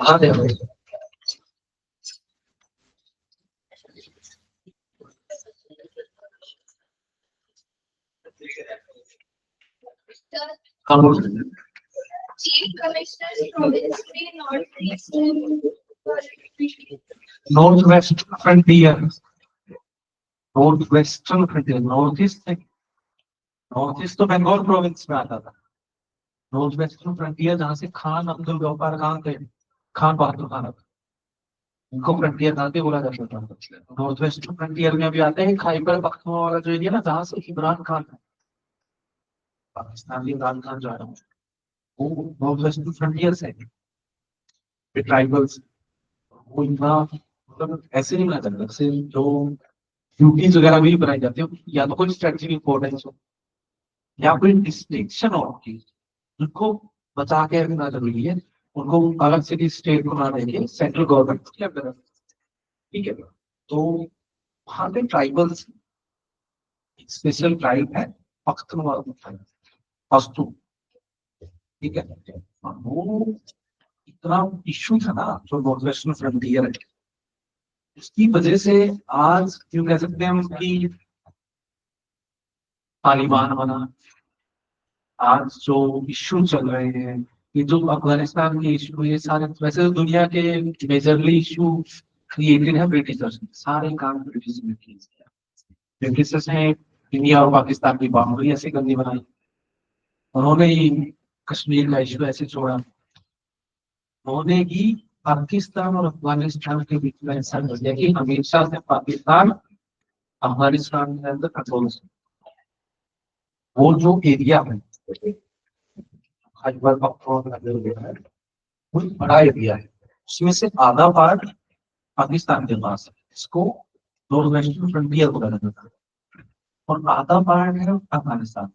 हाँ the North West Frontier, North Western Frontier, North East तो Bengal province में आता था। नॉर्थ वेस्टर्न फ्रंटियर जहाँ से खान अब्दुल गफ्फार खान थे, खान बहादुर खान, उनको फ्रंटियर कहा के बोला जाता था। नॉर्थ वेस्टर्न फ्रंटियर में अभी आते हैं खैबर पख्तूनख्वा वाला जो एरिया ना, जहाँ से इमरान खान है, पाकिस्तानी इमरान खान जा रहा है, वो नॉर्थ वेस्टर्न फ्रंटियर से ट्राइबल्स। वो इतना मतलब ऐसे नहीं बना सकता, जैसे जो ड्यूटीज वगैरह भी बनाई जाती है, या तो कोई स्ट्रेटेजिक इंपॉर्टेंस हो या कोई डिस्टिंक्शन हो की, उनको बचा के रखना जरूरी है। उनको अलग से स्टेट को ना देके सेंट्रल गवर्नमेंट के अंदर, ठीक है। तो वहाँ पे ट्राइबल्स, स्पेशल ट्राइब है पख्तूनख्वा ट्राइब, पश्तू, ठीक है। वो इतना इश्यू था ना जो नॉर्थ वेस्टर्न फ्रंटियर है, उसकी वजह से आज क्यों कह सकते हैं हम कि तालिबान बना। आज जो इश्यू चल रहे हैं, ये जो अफगानिस्तान के इश्यू, ये सारे वैसे तो दुनिया के मेजरली इश्यू क्रिएटेड है ब्रिटिशर्स ने, सारे काम ब्रिटिश ने किए। ब्रिटिशर्स ने इंडिया और पाकिस्तान की बाउंड्री ऐसे गंदी बनाई, उन्होंने ही कश्मीर का इश्यू ऐसे छोड़ा, उन्होंने ही पाकिस्तान और अफगानिस्तान के बीच में ऐसा कर दिया कि हमेशा से पाकिस्तान अफगानिस्तान के अंदर कंट्रोल से, वो जो एरिया है खैबर पख्तूनख्वा का जो एरिया है, वो बड़ा एरिया है, उसमें से आधा पार्ट पाकिस्तान के पास है, इसको नॉर्थ वेस्टर्न फ्रंटियर बोला जाता है, और आधा पार्ट है अफगानिस्तान।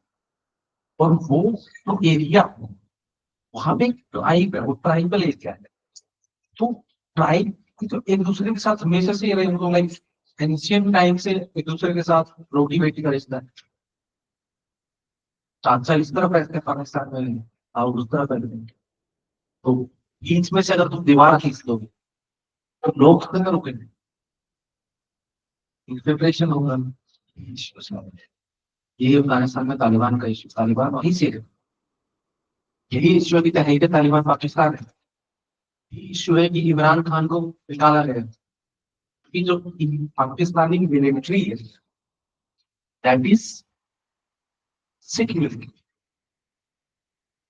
और वो जो एरिया, वहां पे ट्राइब है, वो ट्राइबल एरिया है। तो ट्राइब तो एक दूसरे के साथ हमेशा से रहे, उनको लाइक एंशियंट टाइम से एक दूसरे के साथ रोटी बेटी का रिश्ता है। चाचा इस तरफ रहते हैं पाकिस्तान में, और उस तरफ रहते हैं, तो बीच में से अगर तुम दीवार खींच दोगे तो लोग कितना रुकेंगे, इन्फिल्ट्रेशन होगा। यही अफगानिस्तान में तालिबान का इश्यू, तालिबान वहीं से है। यही इश्यू की तहरीक तालिबान पाकिस्तान है। यही इश्यू है कि इमरान खान को निकाला गया, कि जो पाकिस्तानी मिलिट्री है दैट इज सिख मिलिट्री,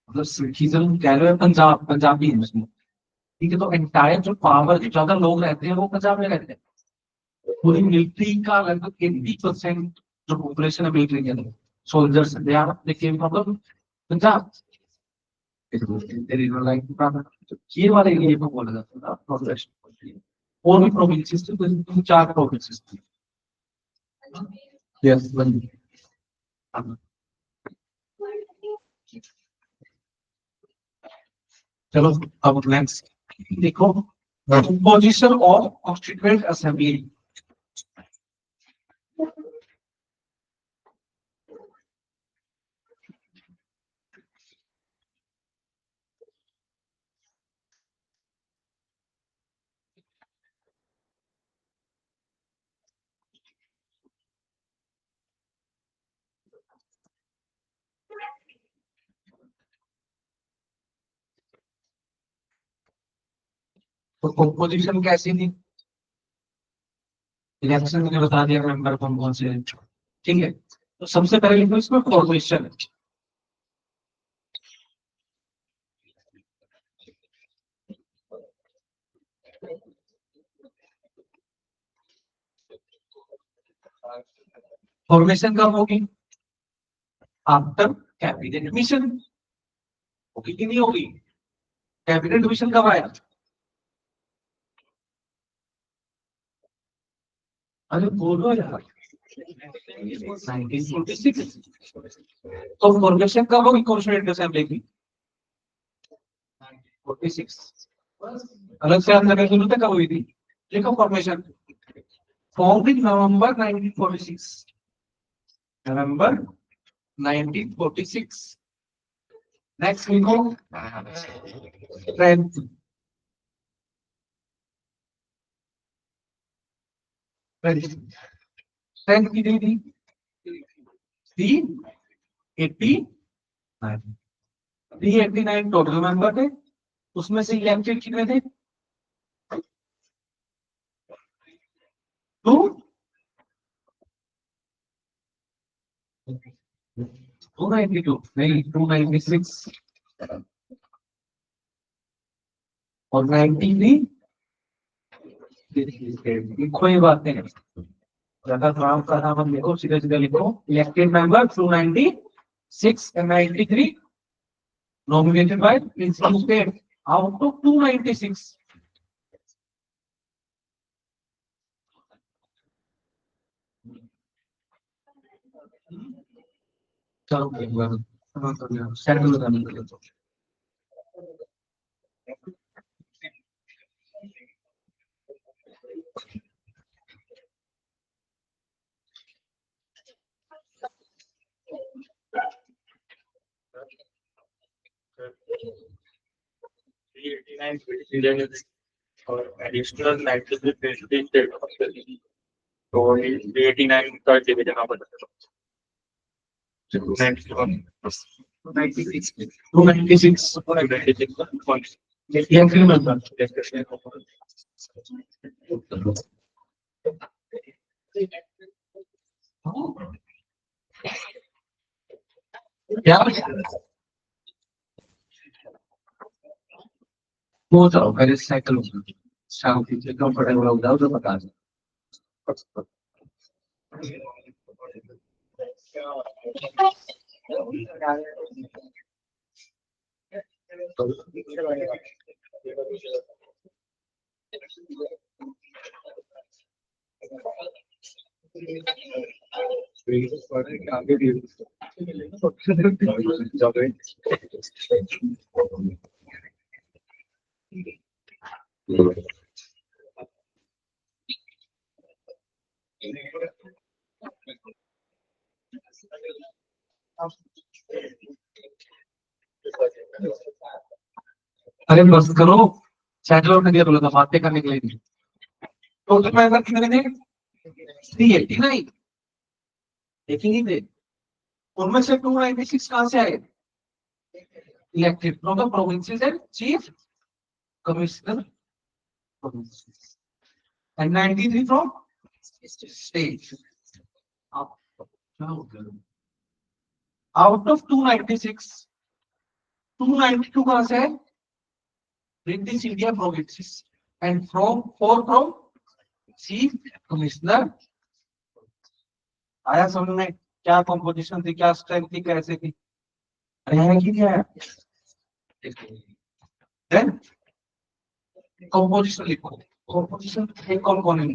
मतलब सिखिज्म कह रहे हो, पंजाबी है उसमें, ठीक है। तो एंटायर जो पावर, जो ज्यादा लोग रहते हैं वो पंजाब में रहते हैं। पूरी मिलिट्री का लगभग 80% जो पॉपुलेशन है मिलिट्री के अंदर, soldiers they are they came from Punjab. ये वाले एरिया को बोला जाता था नॉर्थ वेस्ट। और भी प्रोविंसेस थे, तो 4 प्रोविंसेस थी। यस चलो अब नेक्स्ट देखो, पोजीशन ऑफ कॉन्स्टिट्यूएंट असेंबली। तो कंपोजिशन कैसी थी, इलेक्शन में बता दिया मेंबर कौन कौन से हैं, ठीक है। तो सबसे पहले लिखो इसमें फॉर्मेशन। फॉर्मेशन कब होगी, आफ्टर कैबिनेट मिशन, होगी कि नहीं होगी। कैबिनेट मिशन कब आया, अरे बोलो यार, 1946। तो फॉर्मेशन कब होगी कॉन्स्टिट्यूएंट असेंबली की? 46। अलग से आंसर करके बोलते कब हुई थी? लिखो formation. Form in November 1946। November 1946। Next लिखो स्ट्रेंथ। स्ट्रेंथ कितनी थी? 389। 389 टोटल मेंबर थे, उसमें से इलेक्टेड कितने थे? 2 292 नहीं 296 और 93। लिखो ये बातें ज्यादा काम का नाम मत लिखो, सीधे सीधे लिखो। Elected member 296 and 93 nominated by principal state out of 296। चलो एक बार शेड्यूल करने के लिए तो और एडिशनल 93 स्टेट तो 89 का डिवीजन आप बता दो। 296 इलेक्टेड मेंबर। क्या वो जाओ पहले साइकिल शांति से कंफर्टेबल हो जाओ तो बता दो। अरे बस करो, चैनल और दिया बोला था बातें करने के लिए। टोटल मेंबर कितने थे? 389 देखेंगे थे, उनमें से 296 कहां से आए? Elected from the provinces and chief commissioner provinces and 93 from states। Out of 296 292 कहां से है? British India provinces and from 4 from chief commissioner. आया समझ में? क्या कंपोजिशन थी, क्या स्ट्रेंथ थी, कैसे थी? अरे है कि नहीं आया? देन कंपोजिशन लिखो। कंपोजिशन एक कौन कौन है?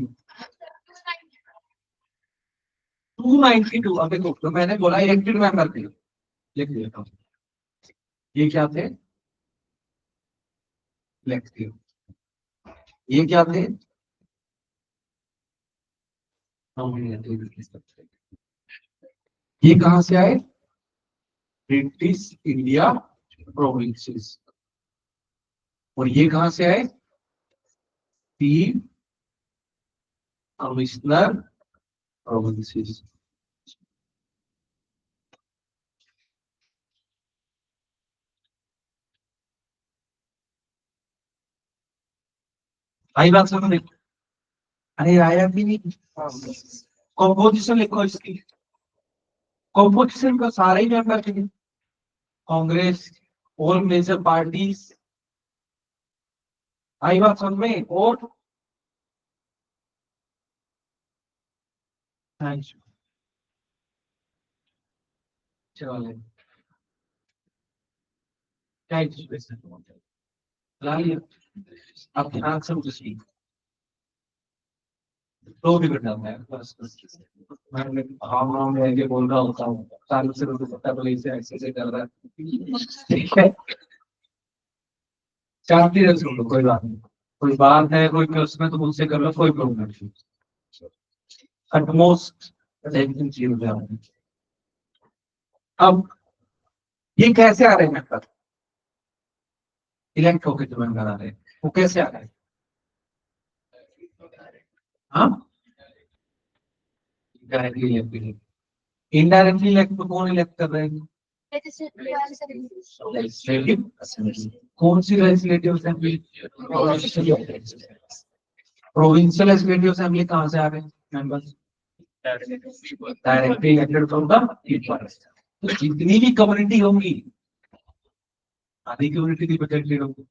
292। अब देखो तो मैंने बोला इलेक्टेड मेंबर थे, लिख देता हूं। ये क्या थे? इलेक्टेड। ये क्या थे? ये कहां से आए? British India provinces. और ये कहां से आए? Chief commissioner provinces. आई बात समझ? अरे आया भी नहीं। कंपोजिशन लिखो इसकी। कंपोजिशन का सारा ही मेंबर थे, कांग्रेस, ऑल मेजर पार्टीज। आई बात समझ में? और चलो अब ध्यान से फ्लो बिगड़ जाता है बस मैं भाव नाम लेके बोल रहा होता हूँ चालू से तो पता तो ऐसे ऐसे ऐसे कर रहा है ठीक है शांति से सुन लो कोई बात नहीं कोई बात है कोई प्रश्न है तो मुझसे कर लो कोई प्रॉब्लम नहीं अटमोस्ट लेकिन चीज हो जाती है। अब ये कैसे आ रहे हैं मेथड इलेक्ट होके जो मेंबर आ रहे हैं वो कैसे आ रहे हैं हाँ डायरेक्टली इलेक्ट इनडायरेक्टली इलेक्ट तो कौन इलेक्ट कर रहे हैं लेजिस्लेटिव असेंबली कौन सी legislative assembly provincial legislative assembly कहाँ से आ रहे हैं members directly elected from the people तो जितनी भी कम्युनिटी होंगी आधी कम्युनिटी रिप्रेजेंटेड होगी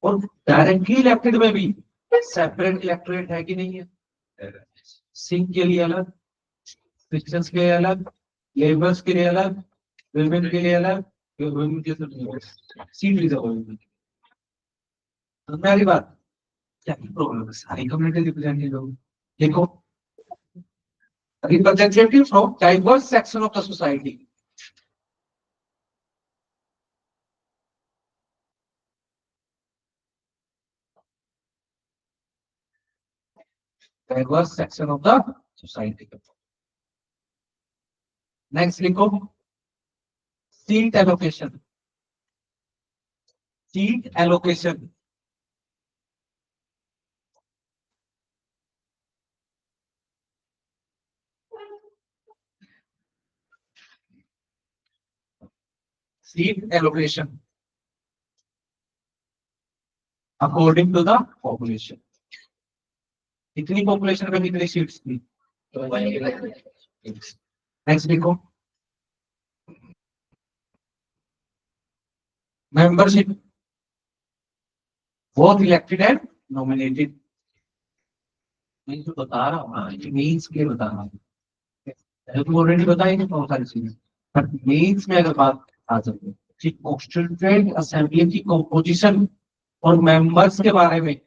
और डायरेक्टली इलेक्टेड में भी सेपरेट इलेक्टोरेट है कि नहीं है सिंह के लिए अलग क्रिश्चियंस के लिए अलग लेबर्स के लिए अलग विमेन के लिए अलग वुमेन के लिए सीट रिजर्व होगी तो मेरी बात क्या प्रॉब्लम है सारी कम्युनिटी रिप्रेजेंटेड होगी देखो representative from diverse section of the society diverse section of the society next लिखो seat allocation seat allocation seat allocation according to the population कितनी पॉपुलेशन में कितनी सीट्स थी नेक्स्ट लिखो membership both elected and nominated मैं जो बता रहा हूँ ना ये मेंस के बता रहा हूँ तो ऑलरेडी बताई नहीं बहुत सारी चीजें बट मेंस में अगर बात आ जाए कि कॉन्स्टिट्यूएंट असेंबली की कंपोजिशन और मेंबर्स के बारे में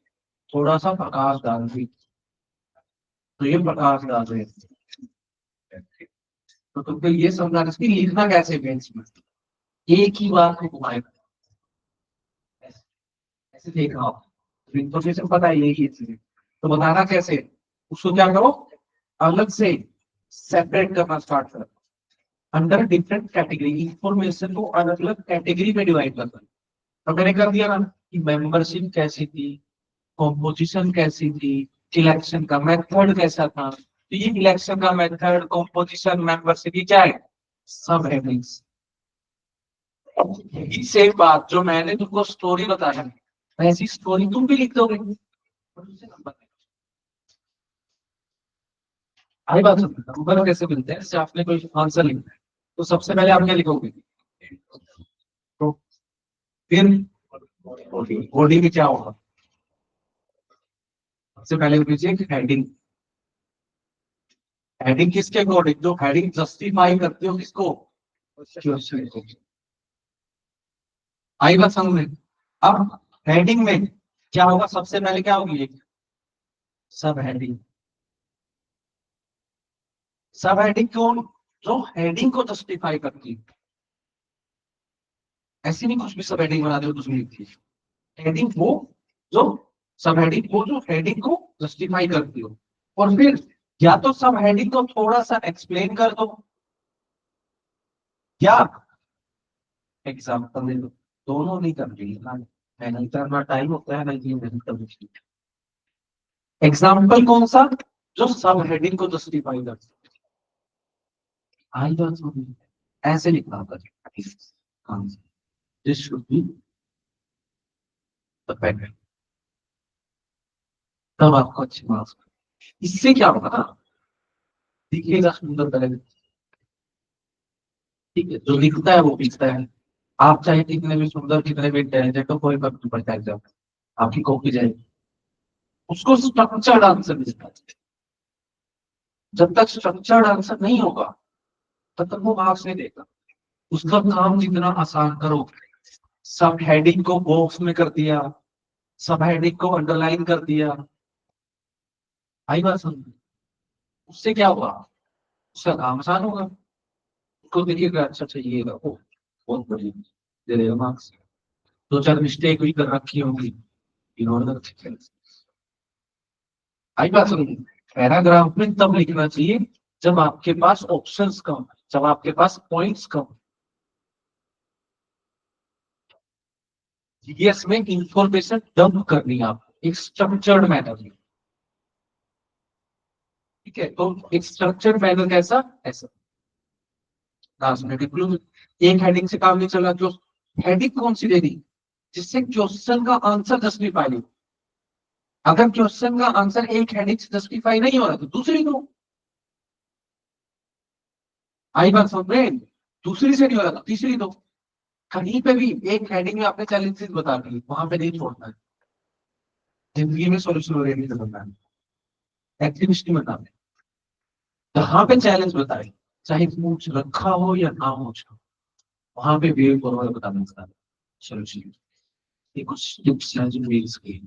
थोड़ा सा प्रकाश डाल दी तो ये प्रकाश डाल रहे हैं तो तुमको ये समझना इसकी लिखना कैसे मेंस में एक ही बात को घुमाएगा ऐसे देखना आप इंफॉर्मेशन पता है यही चीज तो बताना कैसे उसको क्या करो अलग से सेपरेट करना स्टार्ट करो अंडर डिफरेंट कैटेगरी इंफॉर्मेशन को अलग अलग कैटेगरी में डिवाइड करना तो मैंने कर दिया ना कि मेंबरशिप कैसी थी कॉम्पोजिशन कैसी थी इलेक्शन का मेथड कैसा था तो ये इलेक्शन का मेथड कॉम्पोजिशन मेंबरशिप ये क्या है सब हेडिंग्स सेम बात जो मैंने तुमको स्टोरी बताया ऐसी स्टोरी तुम भी लिख दोगे आई बात नंबर कैसे मिलते हैं जैसे आपने कोई आंसर लिखना है तो सबसे पहले आप क्या लिखोगे तो फिर बॉडी में क्या होगा सबसे पहले लीजिए हेडिंग हेडिंग किसके अकॉर्डिंग जो हेडिंग जस्टिफाई करते हो किसको आई बात समझ में अब हेडिंग में क्या होगा सबसे पहले क्या होगी सब हेडिंग सब हेडिंग कौन जो हेडिंग को जस्टिफाई करती है ऐसी नहीं कुछ भी सब हेडिंग बना दो कुछ नहीं लिखती हेडिंग वो जो सब हेडिंग वो जो हेडिंग को जस्टिफाई करती हो और फिर या तो सब हेडिंग को थोड़ा सा एक्सप्लेन कर दो या एग्जाम्पल दे दो दोनों नहीं कर रही है नहीं करना टाइम होता है नहीं नहीं एग्जाम्पल कौन सा जो सब हेडिंग को जस्टिफाई करता है आई बात समझ ऐसे लिखना होता है this should be the pattern तब आपको अच्छी मार्क्स इससे क्या होगा ना दिखेगा सुंदर करेगा ठीक है जो लिखता है वो लिखता है आप चाहे कितने भी सुंदर कितने भी इंटेलिजेंट हो कोई फर्क नहीं पड़ता एग्जाम आपकी कॉपी जाएगी उसको स्ट्रक्चर्ड आंसर मिलता है जब तक स्ट्रक्चर्ड आंसर नहीं होगा तब तक वो मार्क्स नहीं देगा उसका काम जितना आसान करो सब हेडिंग को बॉक्स में कर दिया सब हेडिंग को अंडरलाइन कर दिया आई बात समझ, उससे क्या हुआ, उसका काम आसान होगा, उसको देखिएगा अच्छा अच्छा ये रखो, बहुत बढ़िया, दे देगा मार्क्स। दो चार मिस्टेक भी कर रखी होंगी, इन्होंने आई बात समझ। पैराग्राफ में तब लिखना चाहिए जब आपके पास ऑप्शंस कम है, जब आपके पास पॉइंट्स कम। जीएस में इंफॉर्मेशन डंप करनी है आपको एक स्ट्रक्चर्ड मैनर में, ठीक है। तो एक स्ट्रक्चर्ड मैनर कैसा, ऐसा 10 मिनट include, एक हेडिंग से काम नहीं चला, जो हेडिंग कौन सी देनी जिससे क्वेश्चन का आंसर जस्टिफाई हो। अगर क्वेश्चन का आंसर एक हेडिंग से जस्टिफाई नहीं हो रहा तो दूसरी दो। आई बात समझ रहे हैं? दूसरी से नहीं हो रहा तो तीसरी दो। कहीं पे भी एक हेडिंग में आपने चैलेंजेस बता दी, वहां पे नहीं छोड़ना है। जिंदगी में सोल्यूशन ओरिएंटेड बनना है, एक्टिविस्ट नहीं बनना है। जहां पे चैलेंज बताए, चाहे पूछ रखा हो या ना हो, वहां पे वे फॉरवर्ड बताना है सोल्यूशन। ये कुछ टिप्स हैं जो मेरे के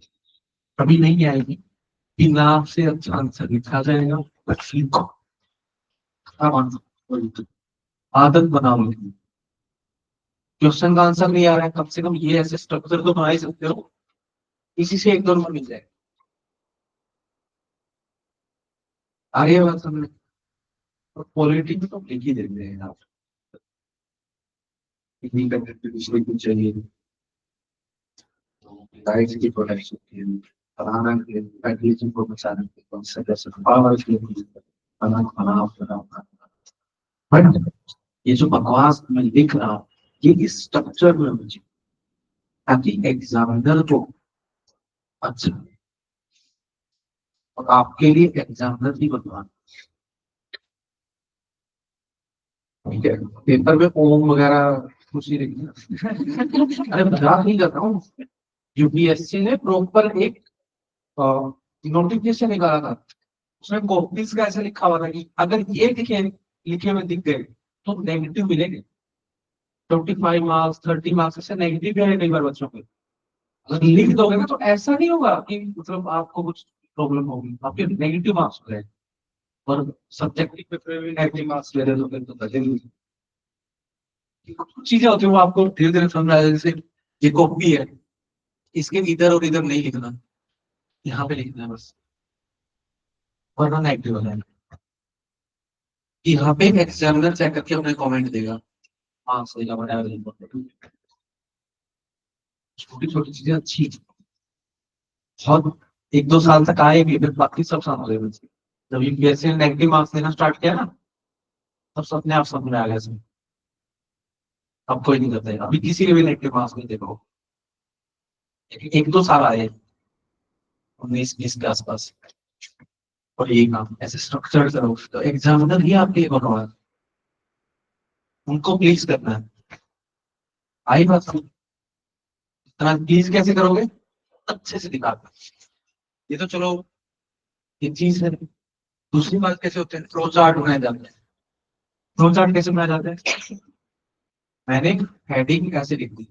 कभी नहीं आएगी कि ना आपसे अच्छा आंसर लिखा जाएगा, बट सीखो, खराब आंसर आदत बनाओ। क्वेश्चन का आंसर नहीं आ रहा है, कम से कम ये ऐसे स्ट्रक्चर तो बना ही सकते हो, इसी से एक दो नंबर मिल जाए। आ रही है बात समझ। पॉलिटिक्स तो लिख ही देते हैं आप, इतनी कंट्रीब्यूशन कुछ चाहिए, राइट्स की प्रोटेक्शन के लिए, फलाना के एटलीस्ट को बचाने के लिए, कैसे पावर के लिए, फलाना फलाना फलाना। बट ये जो बकवास मैं लिख रहा हूँ, ये स्ट्रक्चर में मुझे, ताकि एग्जामिनर को अच्छा, और आपके लिए एग्जामिनर भी बनवाना, ठीक है। पेपर में ओम वगैरह कुछ नहीं लिखना। अरे मजाक नहीं कर रहा हूँ, यूपीएससी ने प्रॉपर एक नोटिफिकेशन निकाला था, उसमें कॉपीज का ऐसे लिखा हुआ था कि अगर ये लिखे लिखे हुए दिख गए तो नेगेटिव मिलेंगे, 25 मार्क्स 30 मार्क्स ऐसे नेगेटिव है कई बार बच्चों के। अगर लिख दोगे ना तो ऐसा नहीं होगा कि मतलब आपको कुछ प्रॉब्लम होगी, आपके नेगेटिव मार्क्स हो जाएंगे। और सब्जेक्टिव पेपर में भी नेगेटिव मार्क्स ले रहे हो, फिर तो बचेंगे। कुछ चीजें होती है वो आपको धीरे धीरे समझ आ जाए, जैसे ये कॉपी है, इसके इधर और इधर नहीं लिखना, यहाँ पे लिखना है बस, वरना नेगेटिव हो जाएगा। यहाँ पे एग्जामिनर चेक करके अपने कमेंट देगा, हाँ सही का बड़ा, छोटी छोटी चीजें अच्छी, बहुत एक दो साल तक आएगी, फिर बाकी सब संभालेगा। जब यूपीएससी ने नेगेटिव मार्क्स देना स्टार्ट किया ना, तब सबने आप समझ में आ गया इसमें। अब कोई नहीं करता है, अभी किसी के भी नेगेटिव मार्क्स नहीं देखो, एक दो साल आए 19-20 के आसपास, और यही काम ऐसे स्ट्रक्चर करो तो एग्जामिनर ही आपके बनवा, उनको प्लीज करना है। आई बात समझ? इतना प्लीज कैसे करोगे, अच्छे से दिखाना। ये तो चलो ये चीज है। दूसरी बात कैसे होते हैं, फ्लो चार्ट बनाए जाते हैं। फ्लो चार्ट कैसे बनाए जाते हैं, मैंने हेडिंग ऐसे लिख दी,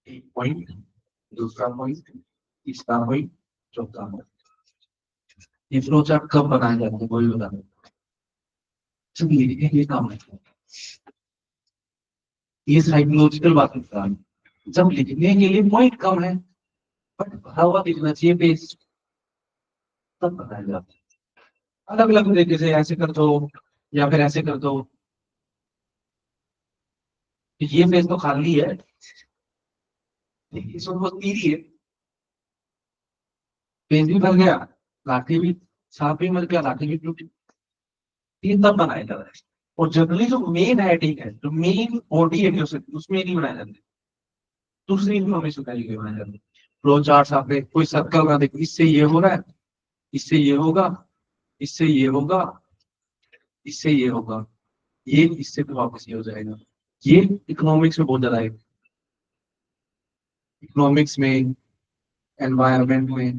एक पॉइंट, दूसरा पॉइंट, तीसरा पॉइंट, चौथा पॉइंट। ये फ्लो चार्ट कब बनाया जाता है वही बता दो। चलिए ये काम है, ये साइकोलॉजिकल बात होता है। जब लिखने के लिए पॉइंट कम है बट भरा हुआ लिखना चाहिए पेज, तब बनाया जाता है। अलग अलग तरीके से ऐसे कर दो या फिर ऐसे कर दो, ये पेज तो खाली है, इसमें बहुत तीरी है, पेज भी भर गया, लाठी भी, सांप भी मर गया, लाठी भी टूटी। ये तब बनाया जाता है। और जनरली जो मेन हेडिंग है, जो मेन बॉडी है उसमें नहीं बनाया जाता, दूसरी इन्फॉर्मेशन का लिए बनाया जाता है। फ्लो चार्ट आपने कोई सर्कल का देखो, इससे ये हो रहा है, इससे ये होगा, इससे ये होगा, इससे ये होगा, ये इससे भी वापस ये हो जाएगा। ये इकोनॉमिक्स में बहुत ज्यादा है, इकोनॉमिक्स में, एनवायरमेंट में,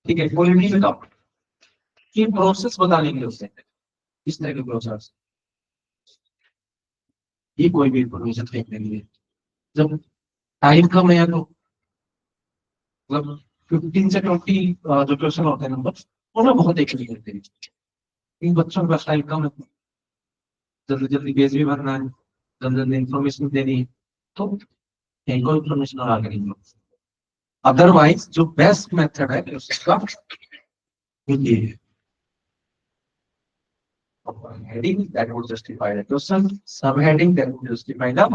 ठीक है। पॉलिटी में तो ये प्रोसेस बताने के लिए होते हैं, इस तरह के प्रोसेस। ये कोई भी इंफॉर्मेशन फेंकने के लिए। जब टाइम कम है तो मतलब 15 से 20 जो क्वेश्चन होते हैं नंबर, उन्हें बहुत एक नहीं करते हैं। इन बच्चों के पास टाइम कम है, जल्दी जल्दी पेज भी भरना है, जल्दी जल्दी इंफॉर्मेशन देनी है, तो इनको इंफॉर्मेशन और आगे नहीं। अदरवाइज जो बेस्ट मेथड है उसका ये है, heading that would justify the question, subheading that would justify the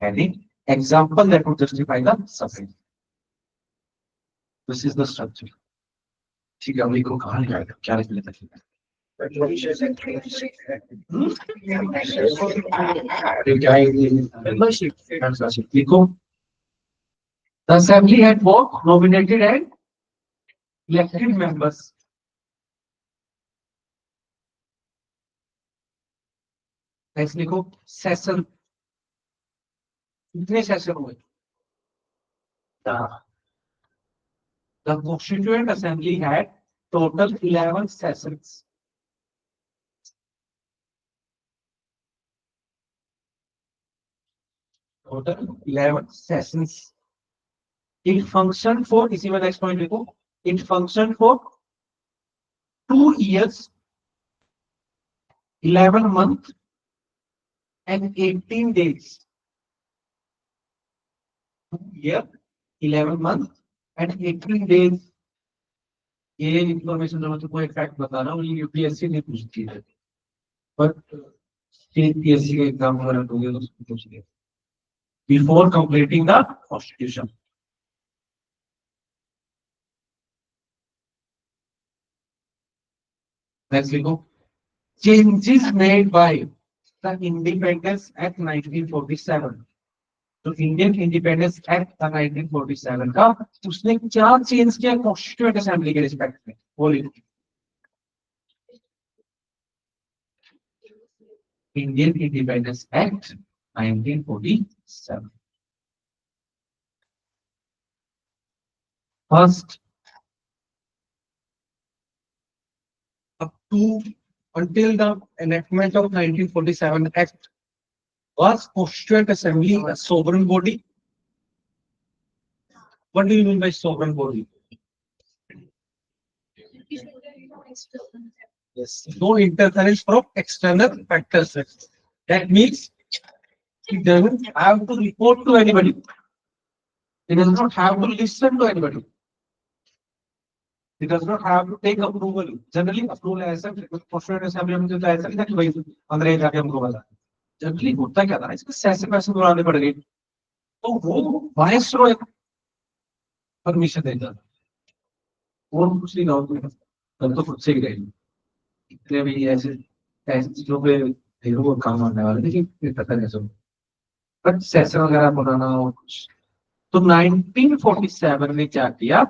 heading, example that would justify the subheading. This is the structure. ठीक है, अभी को कहाँ निकालेगा, क्या लिख लेता है? क्या है? लिखो, the assembly had both nominated and elected members. Next लिखो, सेशन, कितने सेशन हुए? The Constituent Assembly had total 11 sessions. Total 11 sessions. It functioned for, इसी में next point लिखो, it functioned for 2 years, 11 months and 18 days. 2 year, 11 months and 18 days. ये information जो मैं तुमको एक फैक्ट बता रहा हूँ, ये यूपीएससी ने पूछती है, बट पीएससी का एग्जाम वगैरह दोगे तो पूछ लिया। Before completing the constitution. Next we go. Changes made by the Independence Act 1947. तो इंडियन इंडिपेंडेंस एक्ट था 1947 का, उसने क्या चेंज किया कॉन्स्टिट्यूएंट असेंबली के रिस्पेक्ट में, वो लिखो। Indian independence act 1947. First, up to until the enactment of 1947 Act, was Constituent Assembly a sovereign body? What do you mean by sovereign body? Yes. No interference from external factors. That means it doesn't have to report to anybody. It does not have to listen to anybody. It does not have to take approval. Generally, approval ऐसा Constituent Assembly में जो ऐसा नहीं था कि भाई अंग्रेज आके हमको बता। Generally होता क्या था, इसको सैसे पैसे दौड़ाने पड़ेंगे, तो वो वाइसरॉय परमिशन देता था। और कुछ नहीं होगा, तब तो खुद से ही रहेगी। इतने भी ऐसे ऐसी चीजों पे हीरो को काम आने वाले, लेकिन पता नहीं सब, बट सेशन वगैरह बनाना और कुछ। तो 1947 में क्या किया,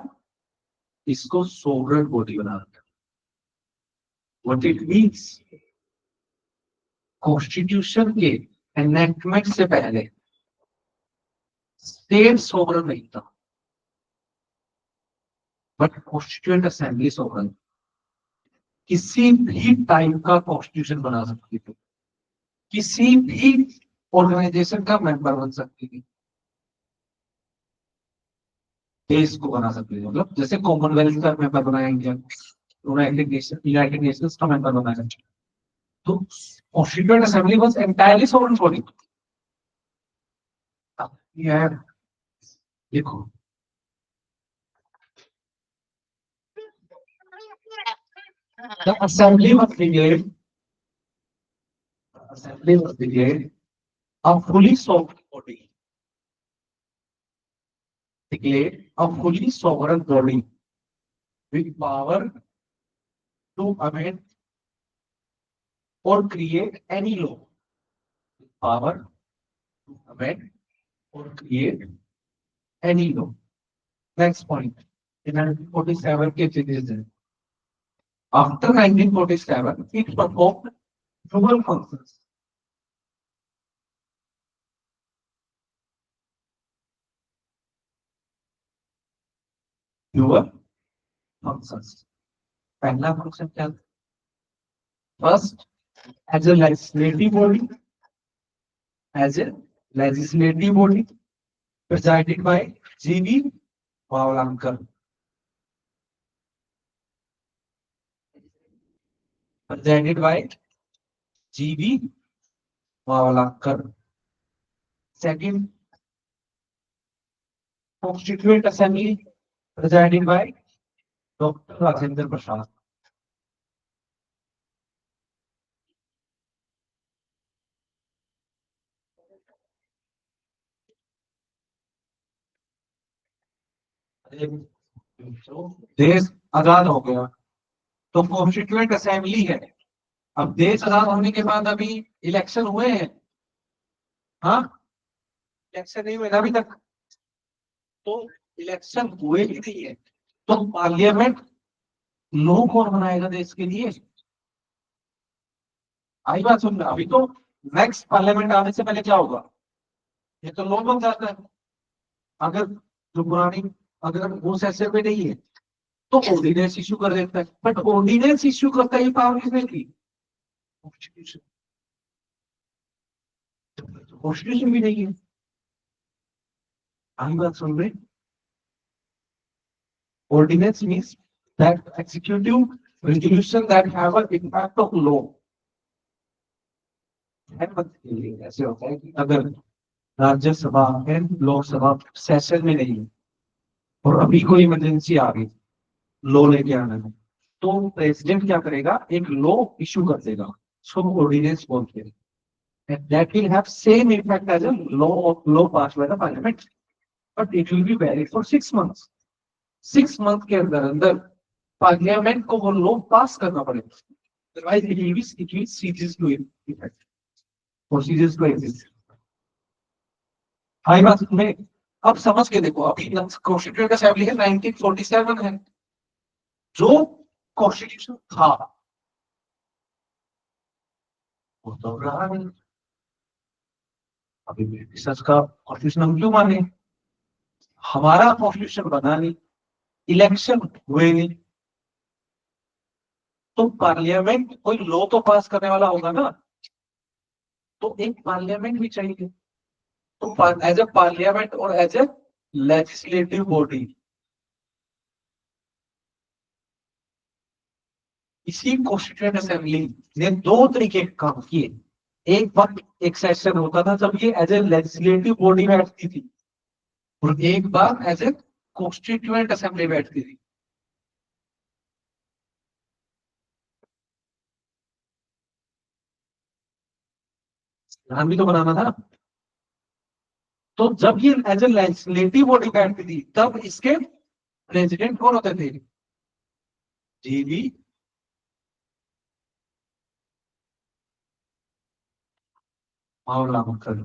इसको सोवरेन बॉडी बना दिया। व्हाट इट मींस, कॉन्स्टिट्यूशन के एनैक्टमेंट से पहले स्टेट सोवरेन नहीं था, बट कॉन्स्टिट्यूएंट असेंबली सोवरेन। किसी भी टाइप का कॉन्स्टिट्यूशन बना सकती थी, किसी भी ऑर्गेनाइजेशन का मेंबर बन सकती थी, देश को बना सकती थी। मतलब जैसे कॉमनवेल्थ का मेंबर बनाया इंडिया, यूनाइटेड नेशंस का मेंबर बनाया। तो constituent assembly was entirely sovereign body. यार देखो, the assembly was declared, assembly was declared a fully sovereign body, declared a fully sovereign body with power to amend or create any law, power to amend or create any law. Next point, in 1947 के changes हैं. After 1947, it performed dual functions. Dual functions. पहला function क्या था? First, as a legislative body, as a legislative body presided by G.V. Mavlankar. Presided by G.V. Mavlankar. Second, Constituent Assembly presided by Dr. Rajendra Prasad. देश आजाद हो गया तो constituent assembly है। अब देश आजाद होने के बाद अभी इलेक्शन हुए हैं? हाँ, इलेक्शन नहीं हुए ना अभी तक। तो इलेक्शन हुए ही नहीं है तो पार्लियामेंट लॉ कौन बनाएगा देश के लिए? आई बात सुन रहे? अभी तो नेक्स्ट पार्लियामेंट आने से पहले क्या होगा, ये तो लॉ बन जाता है। अगर जो पुरानी अगर वो सेशन में नहीं है तो ऑर्डिनेंस इश्यू कर देता है, बट ऑर्डिनेंस इश्यू करता है ये पावर किसने दी? कॉन्स्टिट्यूशन। कॉन्स्टिट्यूशन भी नहीं है। आई बात सुन रहे? Ordinance means that executive resolution that have an impact of law. ऐसे होता है कि अगर राज्यसभा एंड लोकसभा सेशन में नहीं है और अभी कोई इमरजेंसी आ गई लॉ लेके आना है तो प्रेसिडेंट क्या करेगा, एक लॉ इशू कर देगा, उसको ऑर्डिनेंस बोलते हैं। and that will have same impact as a law passed by the parliament, but it will be valid for 6 months. 6 month के अंदर पार्लियामेंट को वो लॉ पास करना पड़ेगा, otherwise it will ceases to effect or ceases to exist. High बात में अब समझ के देखो, अभी कॉन्स्टिट्यूएंट असेंबली है 1947 है, जो कॉन्स्टिट्यूशन था वो तो रहा नहीं। अभी ब्रिटिशर्स का कॉन्स्टिट्यूशन हम क्यों माने? हमारा कॉन्स्टिट्यूशन बना नहीं, इलेक्शन हुए नहीं, तो पार्लियामेंट कोई लॉ तो पास करने वाला होगा ना, तो एक पार्लियामेंट भी चाहिए। तो एज ए पार्लियामेंट और एज ए लेजिस्लेटिव बॉडी, इसी कॉन्स्टिट्यूएंट असेंबली ने दो तरीके के काम किए। एक वक्त एक सेशन होता था जब ये एज ए लेजिस्लेटिव बॉडी बैठती थी, और एक बार एज ए कॉन्स्टिट्यूएंट असेंबली बैठती थी। ध्यान भी तो बनाना था। तो जब ये एज ए लेजिस्लेटिव बॉडी बैठती थी तब इसके प्रेसिडेंट कौन होते थे? जीवी मावलांकर।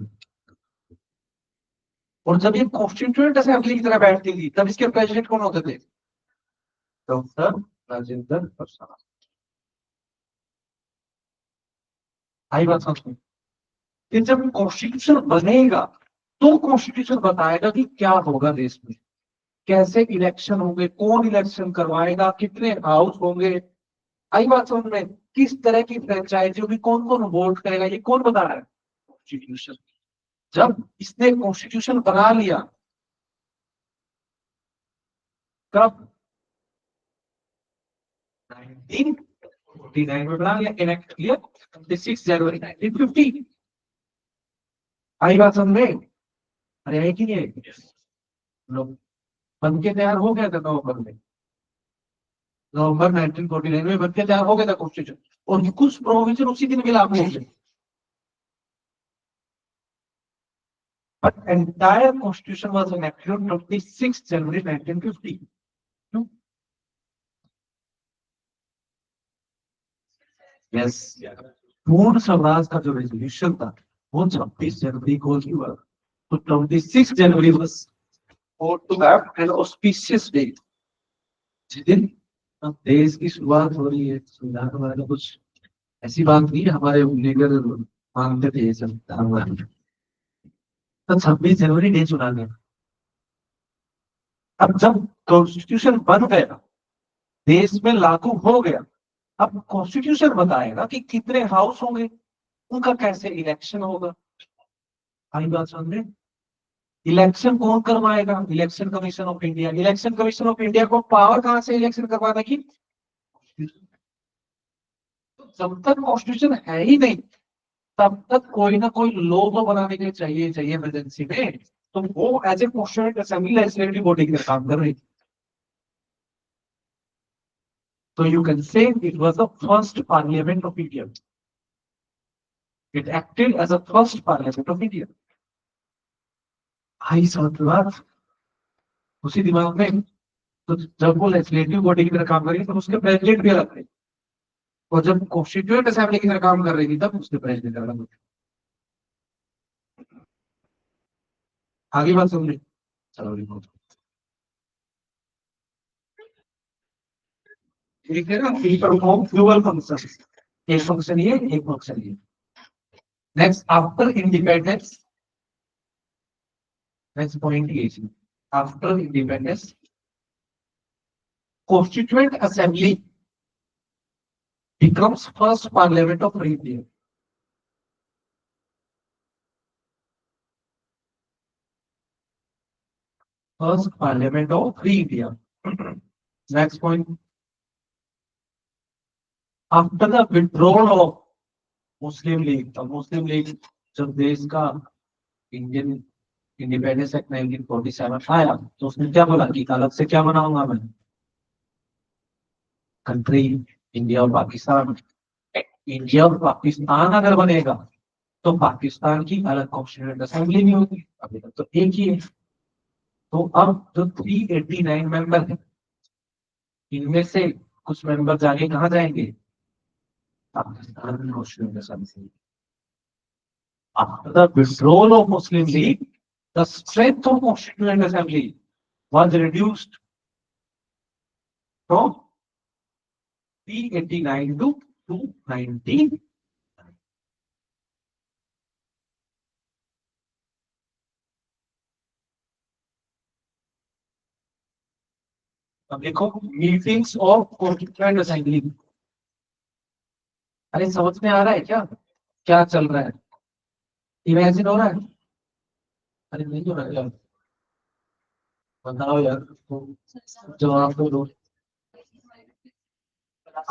और जब ये कॉन्स्टिट्यूएंट असेंबली की तरह बैठती थी तब इसके प्रेसिडेंट कौन होते थे? डॉक्टर राजेंद्र प्रसाद। आई बात समझ में? फिर जब कॉन्स्टिट्यूशन बनेगा तो कॉन्स्टिट्यूशन बताएगा कि क्या होगा देश में, कैसे इलेक्शन होंगे, कौन इलेक्शन करवाएगा, कितने हाउस होंगे। आई बात समझ में? किस तरह की फ्रेंचाइजी होगी, कौन कौन वोट करेगा, ये कौन बता रहा है? कॉन्स्टिट्यूशन। जब इसने कॉन्स्टिट्यूशन बना लिया, कब? 1949 में बना लिया, इनेक्ट किया 26 जनवरी 1950। आई बात समझ में? अरे है कि नहीं? लोग बन के तैयार हो गया था नवंबर में, नवंबर 1949 में बन के तैयार हो गया था कॉन्स्टिट्यूशन, और कुछ प्रोविजन उसी दिन भी लागू हो गए। But entire constitution was enacted on 26 January 1950. Yes. पूर्ण स्वराज का जो रेजोल्यूशन था वो 26 जनवरी को ही हुआ। तो 26 जनवरी was to have an auspicious day, जिस दिन देश की शुरुआत हो रही है। संविधान हमारा कुछ ऐसी बात नहीं, हमारे लीडर मानते थे संविधान। तो 26 जनवरी डे चुना गया। अब जब कॉन्स्टिट्यूशन बन गया, देश में लागू हो गया, अब कॉन्स्टिट्यूशन बताएगा कि कितने हाउस होंगे, उनका कैसे इलेक्शन होगा, आई बात समझ में? इलेक्शन कौन करवाएगा? Election commission of India. Election commission of India को पावर कहां से इलेक्शन करवाने की? जब तक कॉन्स्टिट्यूशन है ही नहीं तब तक कोई ना कोई लॉ तो बनाने के लिए चाहिए चाहिए इमरजेंसी में। तो वो as a constituent assembly legislative body की काम कर रही थी। तो you can say it was the first parliament of India. It acted as a first parliament of India. आई समझ बात उसी दिमाग में। तो जब वो लेजिस्लेटिव बॉडी की तरह काम करेगी तब उसके प्रेसिडेंट भी अलग थे, और जब कॉन्स्टिट्यूएंट असेंबली की तरह काम कर रही थी तब उसके प्रेसिडेंट अलग थे। आगे बात समझे? चलो रिपोर्ट। ठीक है ना, पी परफॉर्म फ्यूअल फंक्शन। एक फंक्शन ये, एक फंक्शन ये। Next after independence, next point ये है, after independence constituent assembly becomes first parliament of India. First parliament of India. Next point. After the withdrawal of Muslim League, the Muslim League जब देश का Indian independence act 1947 आया तो उसने क्या बोला कि अलग से क्या बनाऊंगा मैं, कंट्री इंडिया और पाकिस्तान। इंडिया और पाकिस्तान अगर बनेगा तो पाकिस्तान की अलग कॉन्स्टिट्यूएंट असेंबली नहीं होगी, अभी तक तो एक ही है। तो अब जो 389 मेंबर है इनमें से कुछ मेंबर जाके कहाँ जाएंगे? Pakistan constituent assembly. After the withdrawal of Muslim League, the strength of Constituent Assembly was reduced from 389 to 219. अब देखो मीटिंग्स ऑफ कॉन्स्टिट्यूएंट असेंबली। अरे समझ में आ रहा है क्या क्या चल रहा है? इमेजिन हो रहा है? अरे नहीं हो रहा है यार, बताओ यार, जवाब तो दो।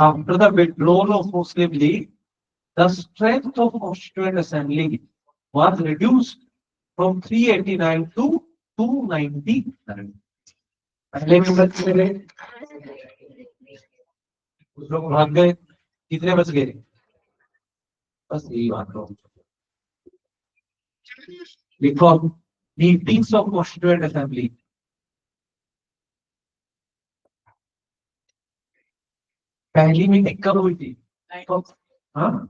After the withdrawal of Muslim League, the strength of Constituent Assembly was reduced from 389 to 299. पहले मेंबर कितने थे? कुछ लोग भाग गए, कितने बच गए? बस यही बात हो। लिखो मीटिंग्स ऑफ कॉन्स्टिट्यूएंट असेंबली। पहली मीटिंग कब हुई थी? हाँ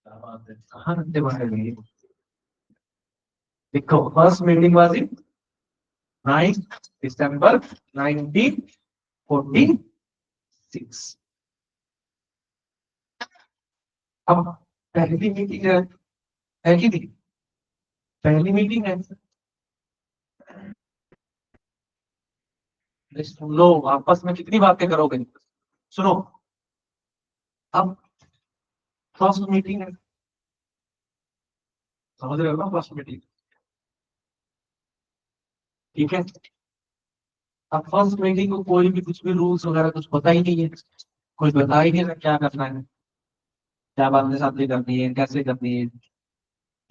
कहाँ रखते बाहर में? देखो फर्स्ट मीटिंग वाज इन 9 दिसंबर 1946। अब पहली मीटिंग है कि नहीं? पहली मीटिंग है। सुन लो, आपस में कितनी बातें करोगे? सुनो, अब फर्स्ट मीटिंग है, समझ रहे हो ना? फर्स्ट मीटिंग, ठीक है। अब फर्स्ट मीटिंग को कोई भी कुछ भी रूल्स वगैरह कुछ पता ही नहीं है, कोई बता ही नहीं रहा क्या करना है, क्या बातें साथी करनी है, कैसे करनी है।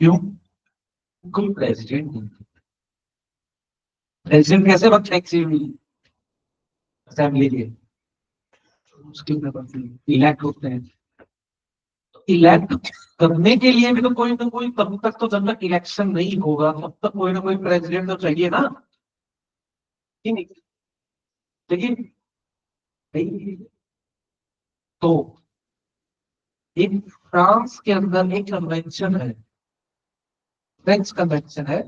क्यों? कोई प्रेसिडेंट नहीं। प्रेसिडेंट कैसे बनते हैं असेंबली के? उसके इलेक्ट होते हैं। इलेक्ट करने के लिए भी तो कोई ना कोई, तब तक तो जब तक इलेक्शन नहीं होगा तब तक कोई ना कोई प्रेसिडेंट तो चाहिए ना, कि नहीं? लेकिन तो एक फ्रांस के अंदर एक कन्वेंशन है, फ्रेंच कन्वेंशन है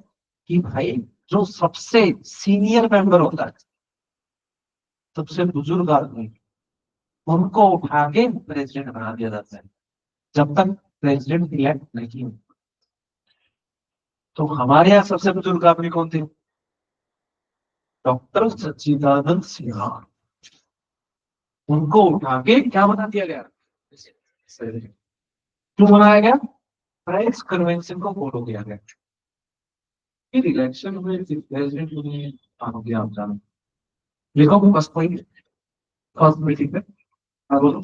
कि भाई जो सबसे सीनियर मेंबर होता है, सबसे बुजुर्ग आदमी, उनको उठा के प्रेसिडेंट बना दिया जाता है जब तक प्रेसिडेंट इलेक्ट नहीं हो। तो हमारे यहाँ सबसे बुजुर्ग आदमी कौन थे? डॉक्टर सच्चिदानंद सिन्हा। उनको उठा के क्या बना दिया गया? क्यों बनाया गया? फ्रेंच कन्वेंशन को फॉलो किया गया। फिर इलेक्शन में प्रेसिडेंट में आप जानो, लिखो फर्स्ट पॉइंट, फर्स्ट मीटिंग में। हाँ बोलो।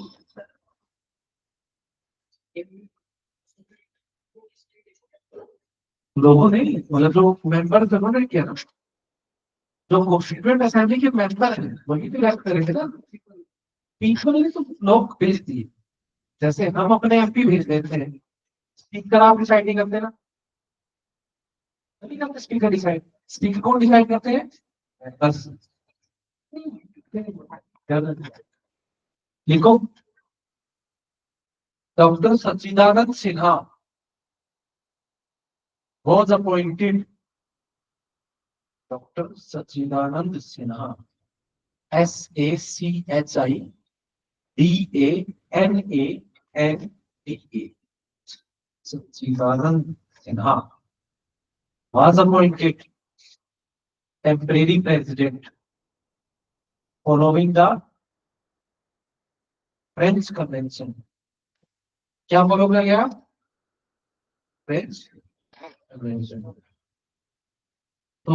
लोगों ने मतलब जो मेंबर थे उन्होंने किया ना, जो कॉन्स्टिट्यूएंट असेंबली के मेंबर हैं वही तो इलेक्ट करेंगे ना। पीपल ने तो लोग भेज दिए, जैसे हम अपने एमपी भेज देते हैं, स्पीकर आप डिसाइड नहीं करते ना, नहीं करते स्पीकर डिसाइड। स्पीकर कौन डिसाइड करते हैं? बस लिखो, doctor Sachchidanand Sinha was appointed, doctor Sachchidanand Sinha, SACHIDANANDA, Sachchidanand Sinha was appointed temporary president following the French Convention। क्या फॉलो किया गया? French convention. तो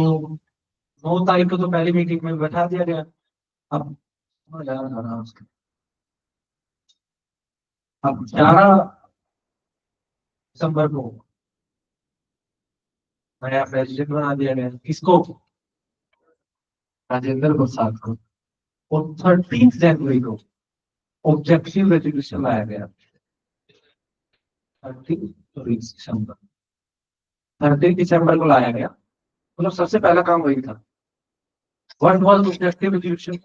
9 तारीख को तो पहली मीटिंग में बैठा दिया गया। अब 11 दिसंबर को नया प्रेसिडेंट बना दिया गया, किसको? राजेंद्र प्रसाद को। और 13 जनवरी को ऑब्जेक्टिव रेजोल्यूशन लाया गया। 13 दिसंबर, 13 दिसंबर को लाया गया, मतलब सबसे पहला काम वही था। What was objective resolution?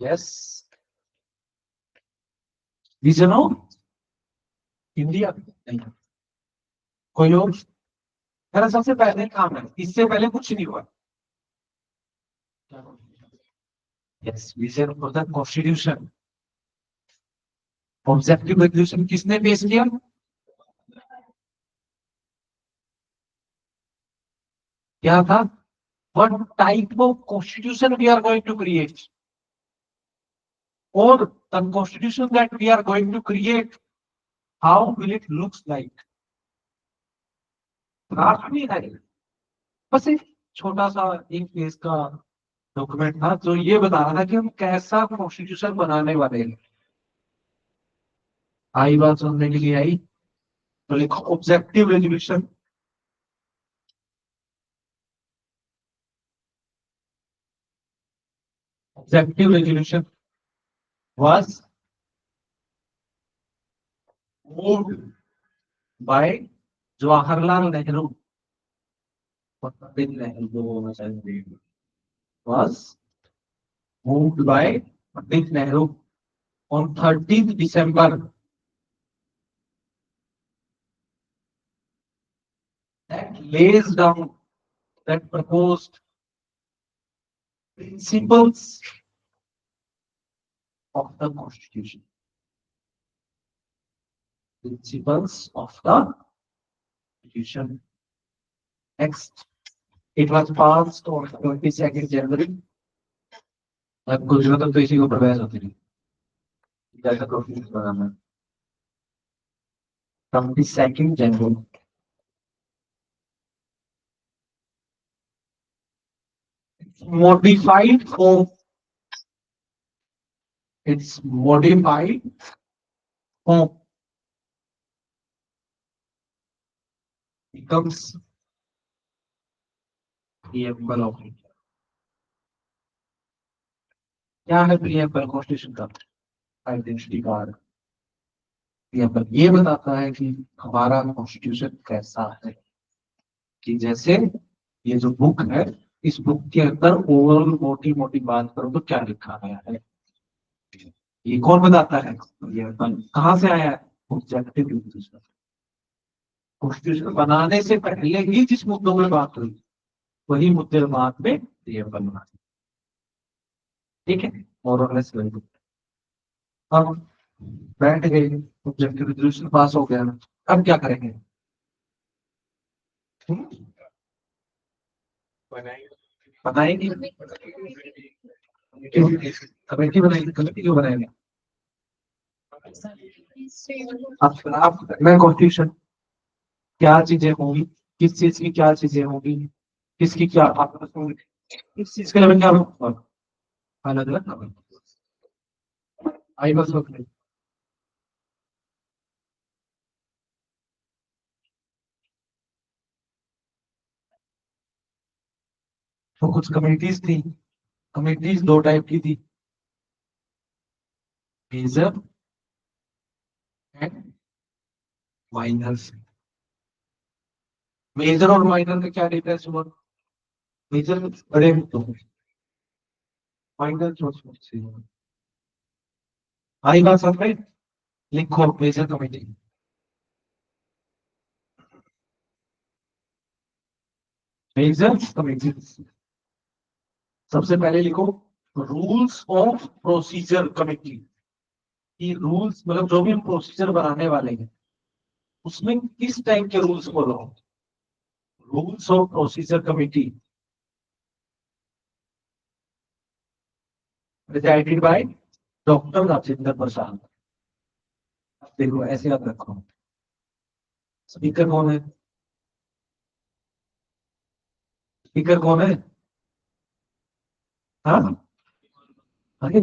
Yes, vision of India. कोई और? मेरा सबसे पहले काम है, इससे पहले कुछ नहीं हुआ। Yes, vision for the constitution. Objective resolution किसने पेश किया? क्या था? What type of constitution we are going to create, और the constitution that we are going to create, how will it looks like. नहीं है, बस एक छोटा सा एक पेज का डॉक्यूमेंट था जो ये बता रहा था कि हम कैसा कॉन्स्टिट्यूशन बनाने वाले हैं। आई बात सुनने के लिए आई, तो लिखो objective resolution. Objective resolution was moved by Jawaharlal Nehru, Pandit Nehru जो होना चाहिए, was moved by Pandit Nehru on 13th December, that lays down, that proposed principles of the Constitution. Principles of the Constitution. Next, it was passed on 22nd January. अब गुजरात तो इसी को प्रवेश होती थी, जैसा constitution banana. 22nd January, modified form. It's modified form becomes preamble of India। क्या है preamble कॉन्स्टिट्यूशन का? Identity card. preamble ये बताता है कि हमारा कॉन्स्टिट्यूशन कैसा है, कि जैसे ये जो बुक है, इस बुक के अंदर ओवरऑल मोटी मोटी बात करो तो क्या लिखा गया है, ये कौन बताता है? ये कहाँ से आया है? Objective resolution. कॉन्स्टिट्यूशन बनाने से पहले ही जिस मुद्दों में बात हुई, वही मुद्दे बाद में प्रियम्बल बना। ठीक है, और अब बैठ गए, ऑब्जेक्टिव रेजोल्यूशन पास हो गया, अब क्या करेंगे? हम्म? बताएंगे कमेटी बनाएंगे, कमेटी क्यों बनाएंगे? अब मैं कॉन्स्टिट्यूशन क्या चीजें होंगी, किस चीज की क्या चीजें होंगी, किसकी क्या आपस में, इस चीज के लिए मैं क्या अलग अलग आई बस वक्त तो कुछ कमेटीज थी, कमेटीज दो टाइप की थी, मेजर एंड माइनर। मेजर और माइनर का क्या डिफरेंस हुआ? मेजर बड़े होते हैं, माइनर छोटे छोटे से। आई बात समझ में? लिखो मेजर कमेटी, मेजर कमेटी। सबसे पहले लिखो रूल्स ऑफ प्रोसीजर कमेटी, कि रूल्स मतलब जो भी हम प्रोसीजर बनाने वाले हैं उसमें किस टाइप के रूल्स फॉलो हो। Rules of procedure committee presidented by doctor Rajendra Prasad. देखो ऐसे याद रखो, स्पीकर कौन है? स्पीकर कौन है? हाँ, अरे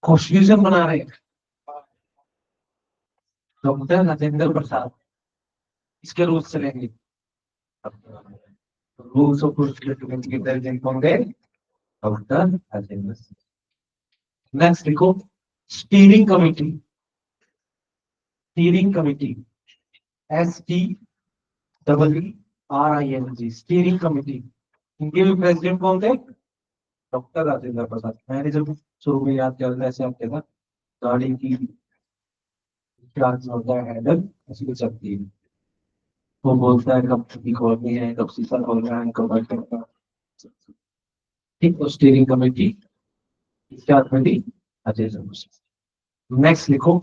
कॉन्स्टिट्यूशन बना रहे हैं डॉक्टर राजेंद्र प्रसाद, इसके रूल्स चलेंगे। रूल्स ऑफ प्रोसीजर कमेटी के प्रेसिडेंट कौन है? डॉक्टर राजेंद्र। नेक्स्ट देखो steering committee, steering committee, STEERING, steering committee, इनके भी प्रेसिडेंट कौन थे? डॉक्टर राजेंद्र प्रसाद। मैंने जब शुरू में याद किया था ऐसे आपके था, गाड़ी की चार्ज होता है हैंडल, ऐसी कुछ चलती है, वो बोलता है कब छुट्टी खोलनी है, कब शीशा खोलना है, कब बंद करना है। ठीक, तो स्टीयरिंग कमेटी इसके हाथ में थी अजय प्रसाद। नेक्स्ट लिखो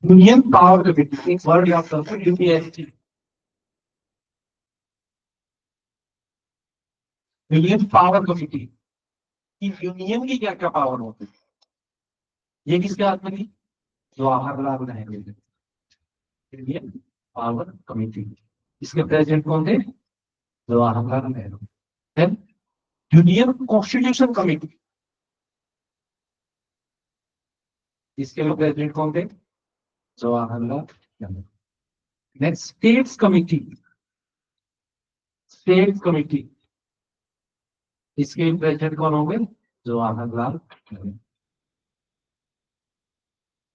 यूनियन पावर कमेटी, एक वर्ड याद करते हैं यूपीएससी, यूनियन पावर कमेटी, कि यूनियन की क्या क्या पावर होती है, ये किसके हाथ में थी? Jawaharlal Nehru. Union power committee, इसके प्रेसिडेंट कौन थे? Jawaharlal Nehru. Then union constitution committee, इसके भी प्रेसिडेंट कौन थे? Jawaharlal Nehru. Next states committee, states committee, इसके प्रेसिडेंट कौन होंगे? जवाहरलाल नेहरू।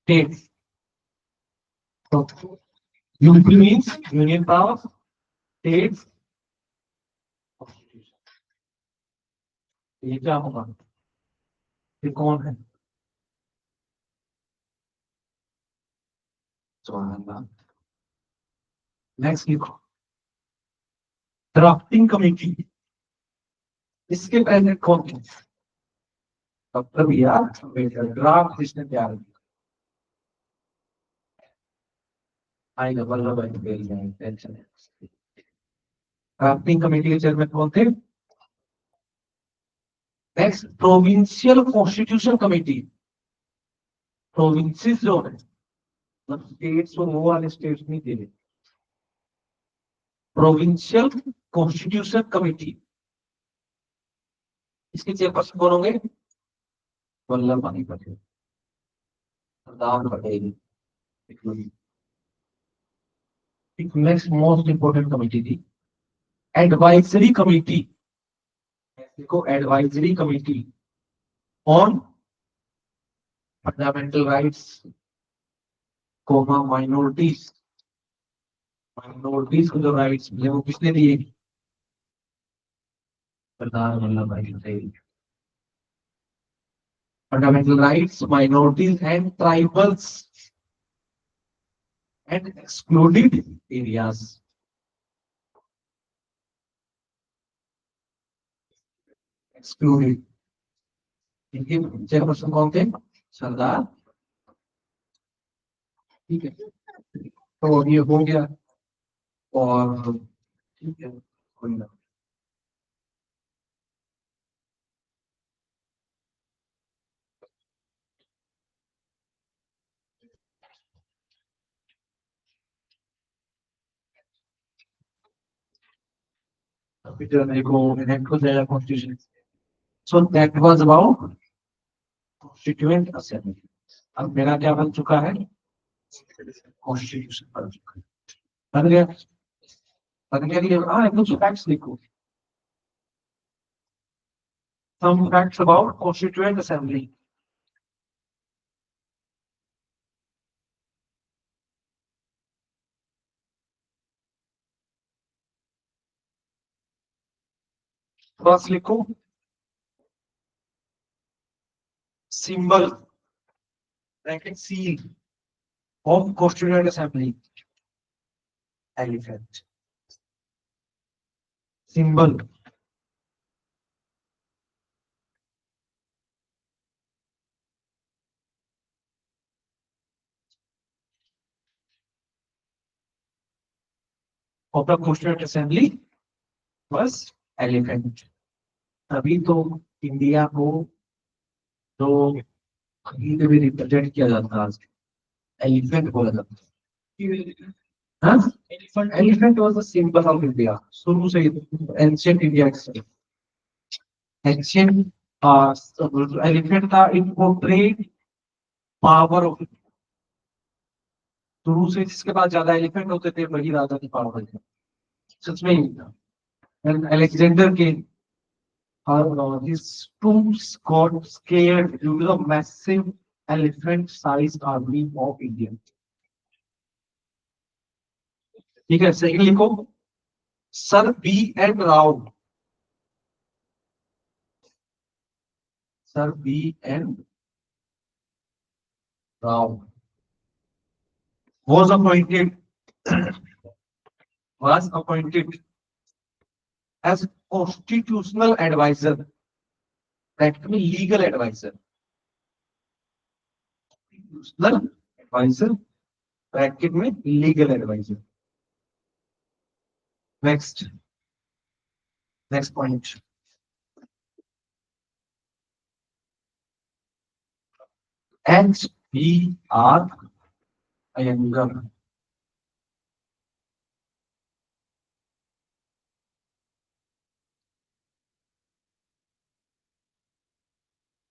स्टेट्स, तो UP means union power, states ये क्या होगा? ये कौन है? जवाहरलाल। नेक्स्ट लिखो ड्राफ्टिंग कमेटी, इसके प्रेसिडेंट कौन थे? Doctor B R Ambedkar. Draft जिसने तैयार किया, आएगा वल्लभ भाई पटेल, टेंशन है। ड्राफ्टिंग कमेटी के चेयरमैन कौन थे? Next provincial constitution committee, provinces जो है मतलब स्टेट्स और वो वाले स्टेट्स नहीं दे रहे, प्रोविंशियल कॉन्स्टिट्यूशन कमेटी, इसके चेयरपर्सन कौन होंगे? Vallabh Bhai Patel, Sardar Patel. Next most important committee थी एडवाइजरी कमेटी, देखो advisory committee on fundamental rights comma minorities, minorities को जो राइट्स मिले वो किसने दिए? Sardar Vallabh Bhai Patel. Fundamental rights minorities and tribals and excluded areas, excluded इनके चेयरपर्सन कौन थे? सरदार। ठीक है, तो ये हो गया। और ठीक है, कोई ना। अभी जो मेरे को इलेक्ट हो जाएगा constitution. So that was about constituent assembly. अब मेरा क्या बन चुका है? कॉन्स्टिट्यूशन बन चुका है। बन गया। बन गया कि हाँ, कुछ फैक्ट्स लिखो। Some facts about Constituent Assembly. First लिखो symbol, bracket seal of Constituent Assembly. Elephant. Symbol. Of the Constituent Assembly was elephant. अभी तो इंडिया को जो कहीं पे भी रिप्रेजेंट किया जाता है, एलिफेंट बोला जाता है। हाँ, elephant was the symbol of India शुरू से। एंशियंट इंडिया, एंशियंट एलिफेंट था। इट पोर्ट्रेड पावर ऑफ, शुरू से जिसके पास ज्यादा एलिफेंट होते थे वही राजा की पावर थे। सच में ही था। And Alexander came, his troops got scared due to the massive elephant-sized army of India. ठीक है, सही लिखो। Sir B N Rao. Sir B N Rao was appointed was appointed as constitutional advisor, that means legal advisor. Constitutional advisor bracket में legal advisor. Next point. HBR Iyengar.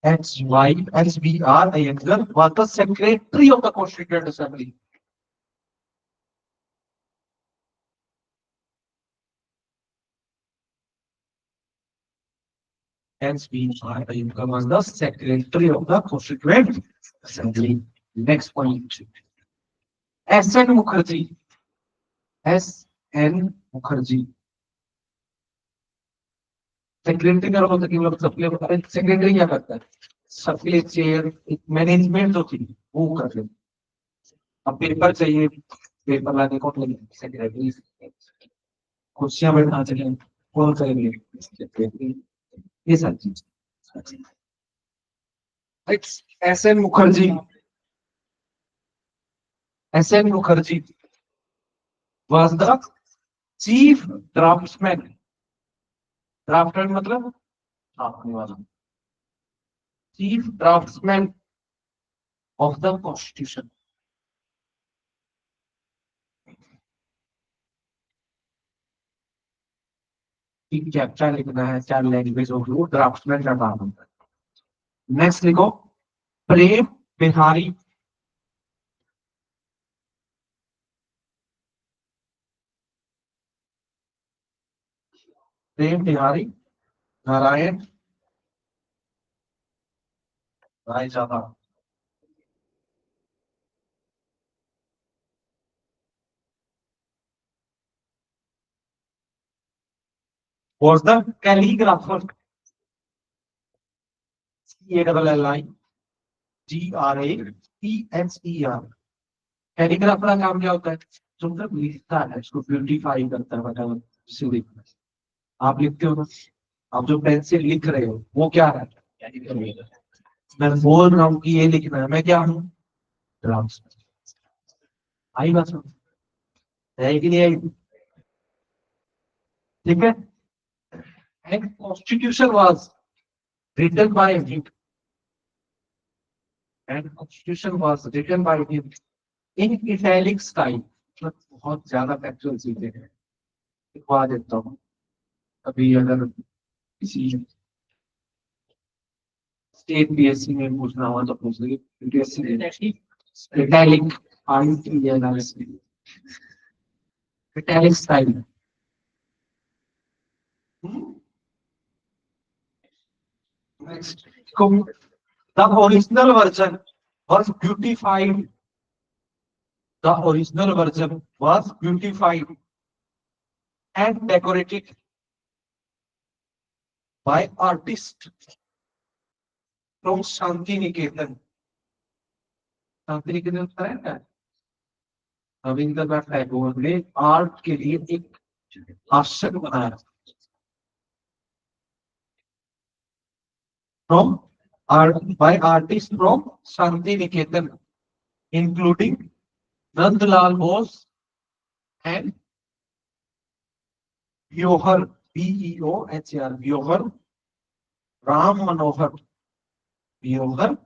HBR Iyengar was the secretary of the Constituent Assembly. HBR Iyengar was the secretary of the Constituent Assembly. Next point. SN Mukherjee. SN Mukherjee. Secretary का मतलब कि मतलब सबके लिए secretary क्या करता है? सबके लिए चेयर, मैनेजमेंट जो थी वो कर ले। अब पेपर चाहिए, पेपर लाने कौन लगे? सेक्रेटरी। कुर्सियां बैठा चाहिए, कौन करेंगे? सेक्रेटरी। ये सारी चीज। S N Mukherjee. SN Mukherjee was the chief draftsman. Draftman मतलब छापने वाला। Chief draftsman of the constitution. ठीक है, क्या लिखना है? 4 लैंग्वेज होगी, वो ड्राफ्ट्समैन का काम होता है। नेक्स्ट लिखो Prem Behari. Prem Behari Narayan Raizada was the calligrapher. CALLIGRAPHER। Calligrapher का काम क्या होता है? जो मतलब लिखता है, उसको ब्यूटीफाई करता है, मतलब सीधी। आप लिखते हो ना, आप जो पेन से लिख रहे हो वो क्या है? मैं बोल रहा हूँ कि ये लिखना है, मैं क्या हूँ, ड्राफ्ट्समैन। आई बात समझ, है कि नहीं आई? ठीक है। And constitution was written by him, and constitution was written by him in italic style. मतलब बहुत ज्यादा फैक्चुअल चीजें हैं, लिखवा देता हूँ। अभी अगर किसी स्टेट पीएससी में पूछना हुआ तो पूछ लीजिए, UPSC italic, italic style. Next, the original version was beautified. The original version was beautified and decorated by artists from Shanti Niketan. Shanti Niketan है रविंद्रनाथ टैगोर ने आर्ट के लिए एक आश्रम बनाया। From art by artists from Shanti Niketan, including Nandlal Bose and Biohar, Beohar, Biohar Ram Manohar, Biohar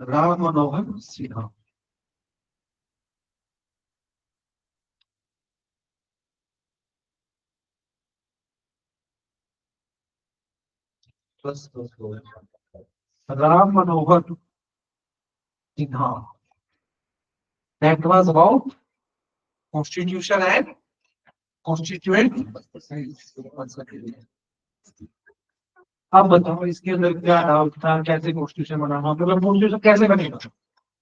Ram Manohar Sinha. Plus, Ram Manohar Sinha. That was about constitution and constituent. अब बताओ इसके अंदर क्या डाउट था, कैसे constitution बना, मतलब constitution कैसे बनेगा?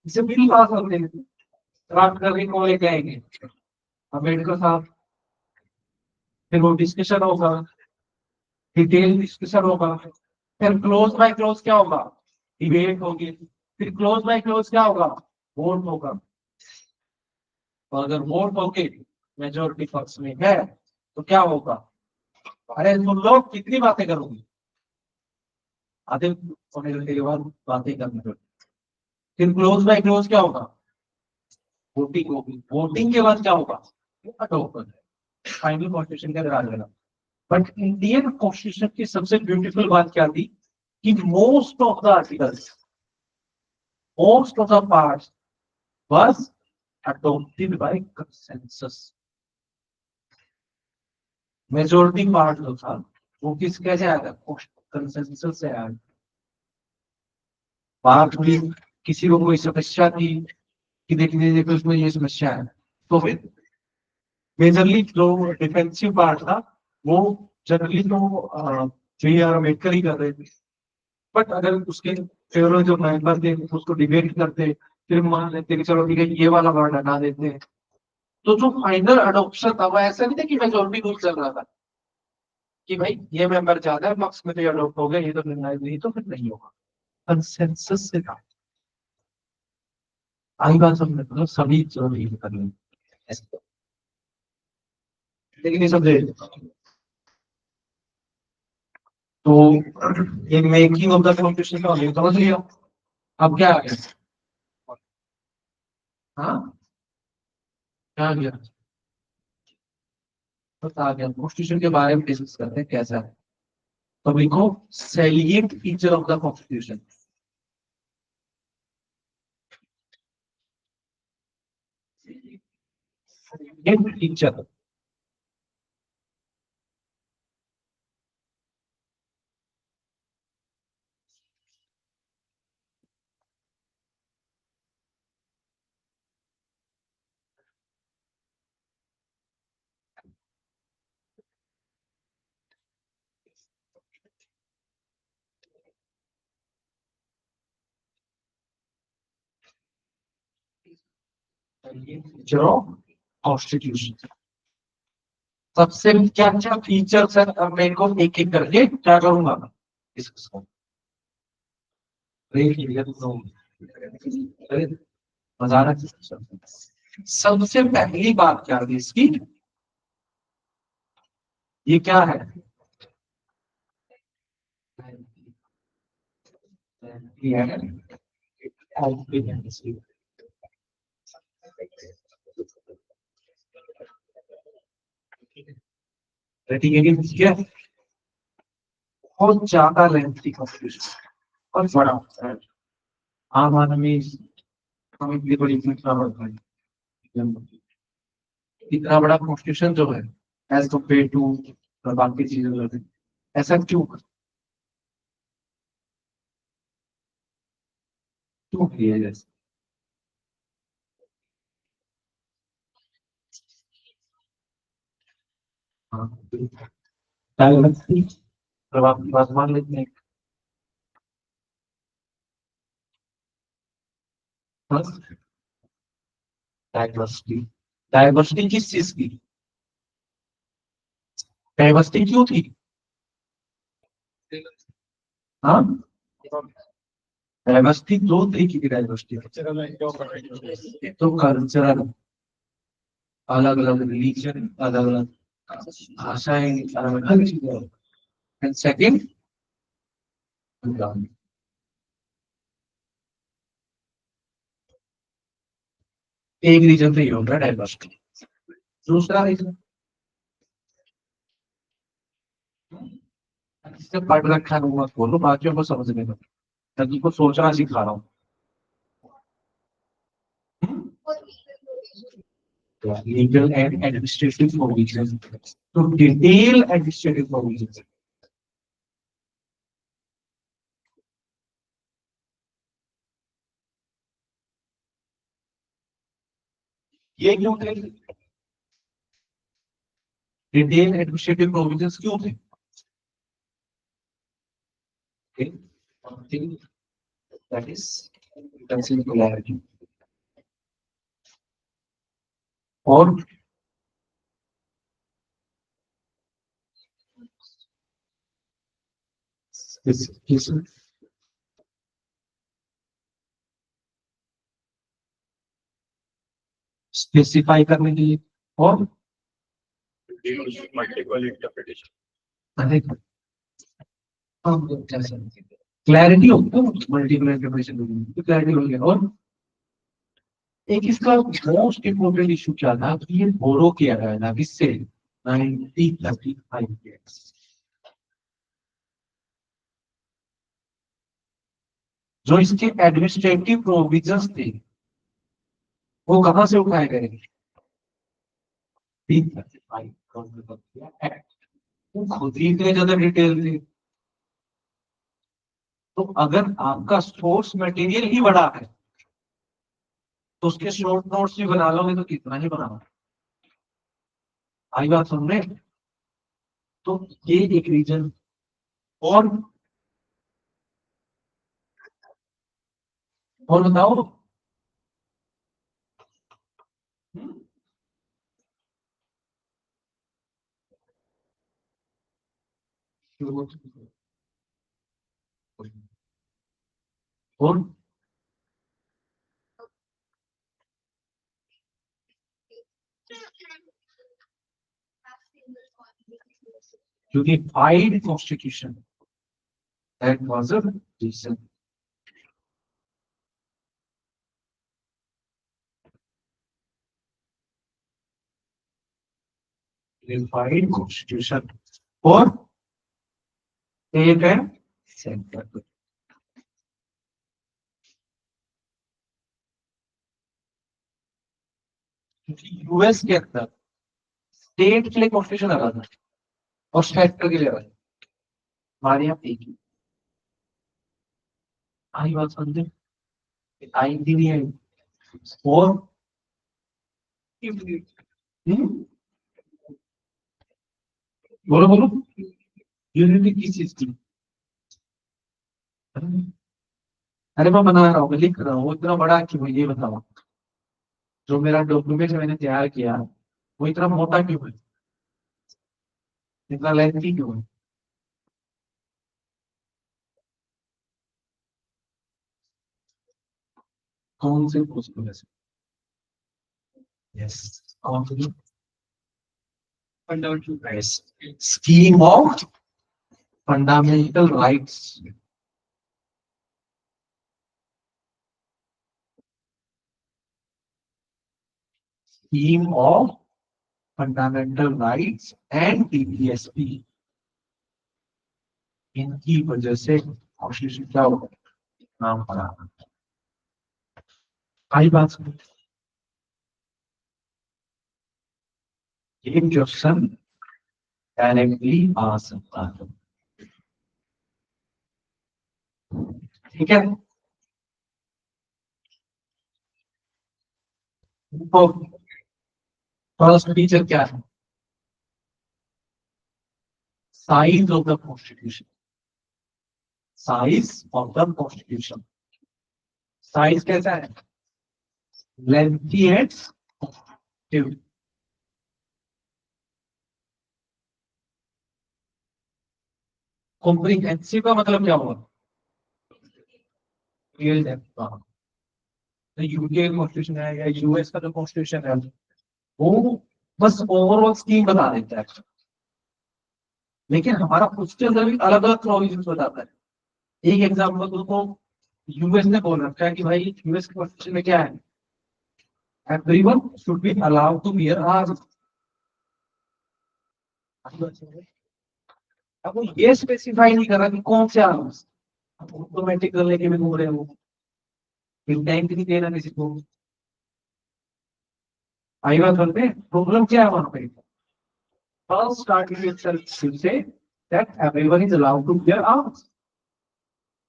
इसे बिल पास होते हैं, ड्राफ्ट करके कौन लेके आएंगे? अम्बेडकर साहब। फिर वो डिस्कशन होगा, डिटेल डिस्कशन होगा, फिर क्लोज बाय क्लोज क्या होगा, डिबेट होगी, फिर क्लोज बाय क्लोज क्या होगा, वोट होगा। और अगर वोट होके मेजोरिटी पक्ष में है तो क्या होगा? अरे तुम लोग कितनी बातें करोगे, आधे पौने घंटे के बाद बातें करनी पड़ती। फिर क्लोज बाय क्लोज क्या होगा, वोटिंग होगी, वोटिंग के बाद क्या होगा, अडॉप्ट, फाइनल कॉन्स्टिट्यूशन का दराज लेना। बट इंडियन कॉन्स्टिट्यूशन की सबसे ब्यूटीफुल बात क्या थी कि most of the articles, most of the parts was adopted by consensus। Majority part जो था वो किस कैसे आया था, कंसेंसस से आया। बात हुई, किसी को कोई समस्या थी कि देखिए देखो उसमें ये समस्या है, तो फिर मेजरली जो डिफेंसिव पार्ट था वो जनरली तो बी आर अम्बेडकर ही कर रहे थे। बट अगर उसके फेवरल जो मेंबर थे उसको डिबेट करते, फिर मान लेते कि चलो ठीक है ये वाला वर्ड हटा देते हैं, तो जो फाइनल अडॉप्शन था वो ऐसा नहीं था कि मेजोरिटी रूल चल रहा था कि भाई ये मेंबर ज्यादा है पक्ष में तो ये अडॉप्ट हो गया, ये तो निर्णय नहीं तो फिर नहीं होगा। कंसेंसस से था। आई बात समझ, मतलब सभी चलो ये कर लेंगे ऐसे। लेकिन ये समझे तो ये मेकिंग ऑफ द कॉन्स्टिट्यूशन का हमने समझ लिया। अब क्या आ गया? हाँ, क्या आ गया? बस आ गया, कॉन्स्टिट्यूशन के बारे में डिस्कस करते हैं कैसा है। तो लिखो salient feature of the constitution. Salient feature, feature of constitution. सबसे क्या क्या फीचर्स है, अब मैं इनको एक एक करके क्या करूंगा डिस्कस करूंगा। मजा आ रहा है। सबसे पहली बात क्या थी इसकी, ये क्या है, ये है रेटिंग एरिया ठीक है, बहुत ज्यादा लेंथी कॉन्स्टिट्यूशन और बड़ा होता है। आम आदमी हमें ये बड़ी इतना पड़ता है, इतना बड़ा कॉन्स्टिट्यूशन जो है एज कम्पेयर टू बाकी चीजों में, ऐसा क्यों क्यों किया जैसे? हाँ, डायवर्सिटी, जब आपकी बात मान लेते हैं, डायवर्सिटी, डायवर्सिटी किस चीज की, डायवर्सिटी क्यों थी? हाँ, डायवर्सिटी दो तरीके की डायवर्सिटी, एक तो कल्चरल, अलग अलग रिलीजन, अलग अलग भाषाएं, अलग अलग चीजें, एंड सेकंड एक रीजन पे ही होता है डायवर्सिटी, दूसरा रीजन इससे पढ़ रखा है मत बोलो, बाकियों को समझने में, तभी को सोचना सिखा रहा हूँ। लीगल एंड एडमिनिस्ट्रेटिव प्रोविजन, तो डिटेल एडमिनिस्ट्रेटिव प्रोविजन, ये क्यों थे, डिटेल एडमिनिस्ट्रेटिव प्रोविजन क्यों थे? दैट इज कंसिडरेशन और स्पेसिफाई करने के लिए, और मल्टीपल इंटरप्रिटेशन। क्लैरिटी होगी, मल्टीपल इंटरप्रिटेशन क्लैरिटी हो गया। और एक इसका मोस्ट इम्पोर्टेंट इशू क्या था कि ये बोरो किया गया था किससे, 1935 के, जो इसके एडमिनिस्ट्रेटिव प्रोविजंस थे वो कहां से उठाए गए, 1935 एक्ट, वो खुद ही इतने ज्यादा डिटेल थे। तो अगर आपका सोर्स मटेरियल ही बड़ा है तो उसके शॉर्ट नोट्स भी बना लोगे तो कितना ही बना, आई बात सुन रहे हैं? तो ये एक रीजन, और बताओ। और unified constitution, that was a reason. Unified constitution और एक है सेंटर, यूएस के अंदर स्टेट के लिए कॉन्स्टिट्यूशन अलग है और सेक्टर के लिए अलग है, हमारे यहाँ एक ही, आई बात समझे, आई थी नहीं आई, और हम्म, बोलो बोलो, यूनिटी किस चीज की, अरे मैं बना रहा हूँ, मैं लिख रहा हूँ, इतना बड़ा क्यों है ये बताओ, जो मेरा डॉक्यूमेंट मैंने तैयार किया वो इतना मोटा क्यों है, इतना लेंथी क्यों है, कौन से पोस्ट में से, यस, कौन से, fundamental rights, scheme of fundamental rights, theme of fundamental rights and DPSP, इनकी वजह से कॉन्स्टिट्यूशन क्या होगा, नाम पड़ा। आई बात समझ? ये क्वेश्चन डायरेक्टली आ सकता है, ठीक है। तो फर्स्ट फीचर क्या है, size of the constitution, size of the constitution. Size कैसा है, लेंथी एंड कॉम्प्रिहेंसिव का मतलब क्या हुआ, रियल डेप्थ का। तो यूके कॉन्स्टिट्यूशन है या यूएस का जो कॉन्स्टिट्यूशन है वो बस ओवरऑल स्कीम बता देता है, लेकिन हमारा उसके अंदर भी अलग अलग प्रोविजन बताता है। एक एग्जाम्पल तो यूएस ने बोल रखा है कि भाई यूएस के कॉन्स्टिट्यूशन में क्या है, everyone should be allowed to wear arms. अब वो ये स्पेसिफाई नहीं कर रहा कि कौन से आर्म्स, ऑटोमेटिक लेके भी घूम रहे हो, टैंक नहीं देना किसी को। आई बात करते, प्रॉब्लम क्या है वहां पे, first article itself should say that everyone is allowed to bear arms,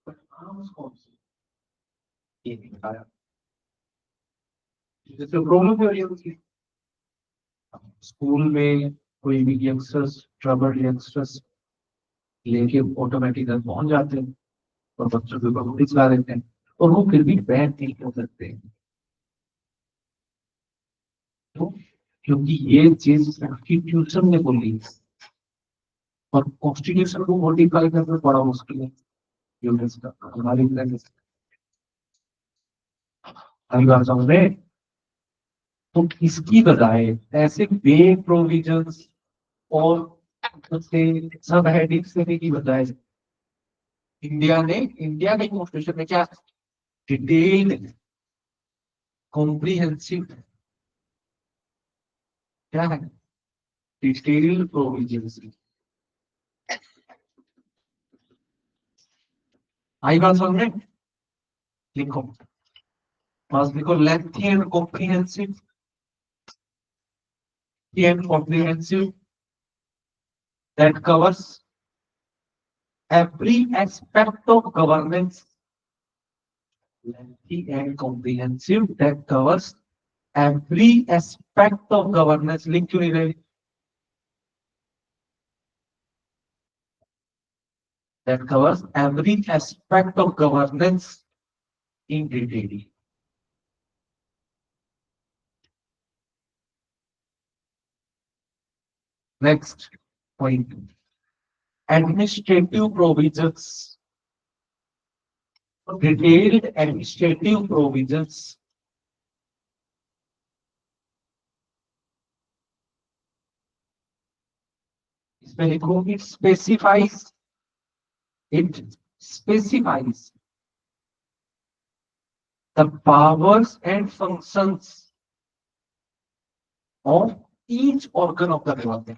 but arms कौन सी, ये नहीं बताया। जैसे प्रॉब्लम क्या हो रही है उसकी, स्कूल में कोई भी यंगस्टर्स, ट्रबल्ड यंगस्टर्स लेके ऑटोमेटिक पहुंच जाते हैं और बच्चों के ऊपर पुलिस ला देते हैं, और वो फिर भी बैन नहीं कर सकते हैं। तो क्योंकि ये चीज कॉन्स्टिट्यूशन ने बोली है, और कॉन्स्टिट्यूशन को मॉडिफाई करना बड़ा मुश्किल है यूएस का, हमारी बात समझ रहे हैं? तो इसकी बजाय ऐसे वेग प्रोविजंस और से सब हेडिंग्स देने की बजाय इंडिया के कॉन्स्टिट्यूशन में क्या, डिटेल्ड कॉम्प्रिहेंसिव क्या है, डिटेल्ड प्रोविजंस। आई बात समझ में, लिखो बस, लिखो lengthy and comprehensive, and comprehensive that covers every aspect of governance, lengthy and comprehensive that covers every aspect of governance, link to it, that covers every aspect of governance in detail. Next point, administrative provisions, detailed administrative provisions इसमें लिखो, it specifies the powers and functions of each organ of the government.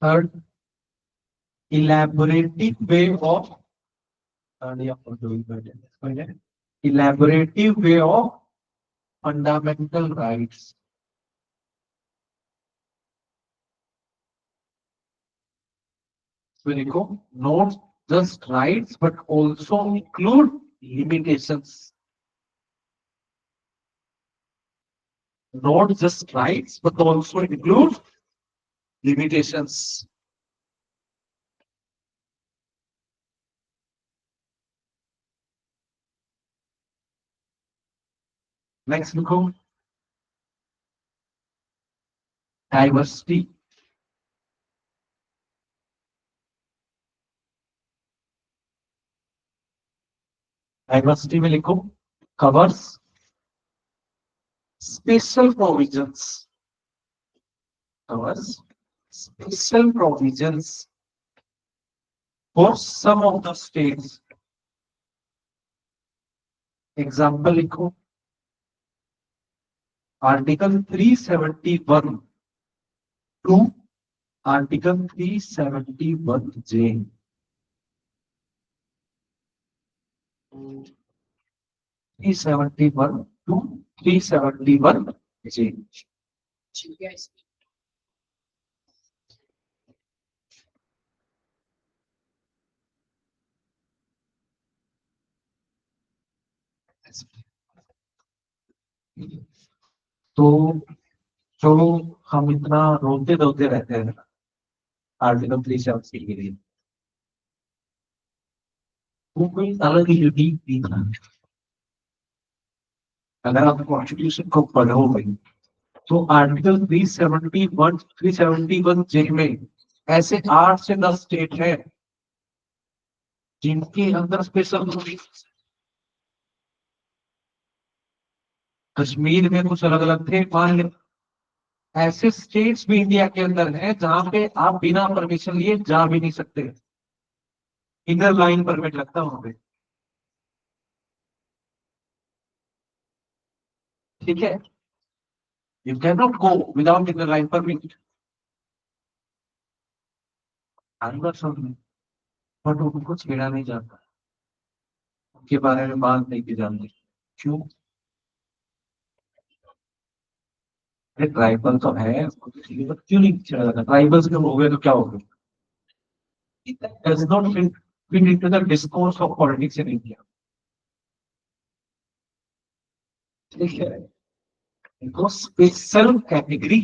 Third, elaborative way of elaborative way of fundamental rights. So not just rights but also include limitations. Not just rights but also include limitations. Next, diversity. Diversity में लिखो, covers special provisions. Covers special provisions for some of the states, example लिखो, article 371 to article 371J, 371 to 371J। तो जो हम इतना रोते धोते रहते हैं आर्टिकल 370 के लिए, वो कोई अलग ही यूनिक थी था। अगर आप कॉन्स्टिट्यूशन को पढ़ोगे तो आर्टिकल 371 जे में ऐसे 8 से 10 स्टेट है जिनके अंदर स्पेशल, कश्मीर में कुछ अलग अलग थे, मान लो ऐसे स्टेट्स भी इंडिया के अंदर है जहां पे आप बिना परमिशन लिए जा भी नहीं सकते, इनर लाइन परमिट लगता है वहां पे। ठीक है, you can not go without inner line permit अंदर सब में, बट उनको छेड़ा नहीं जाता, उनके बारे में बात नहीं की जाती। क्यों? ट्राइबल तो है, but क्यों नहीं छेड़ा जाता? ट्राइबल्स के हो गए तो क्या हो गया? It does not fit into the discourse of politics in India. ठीक है, इनको स्पेशल कैटेगरी,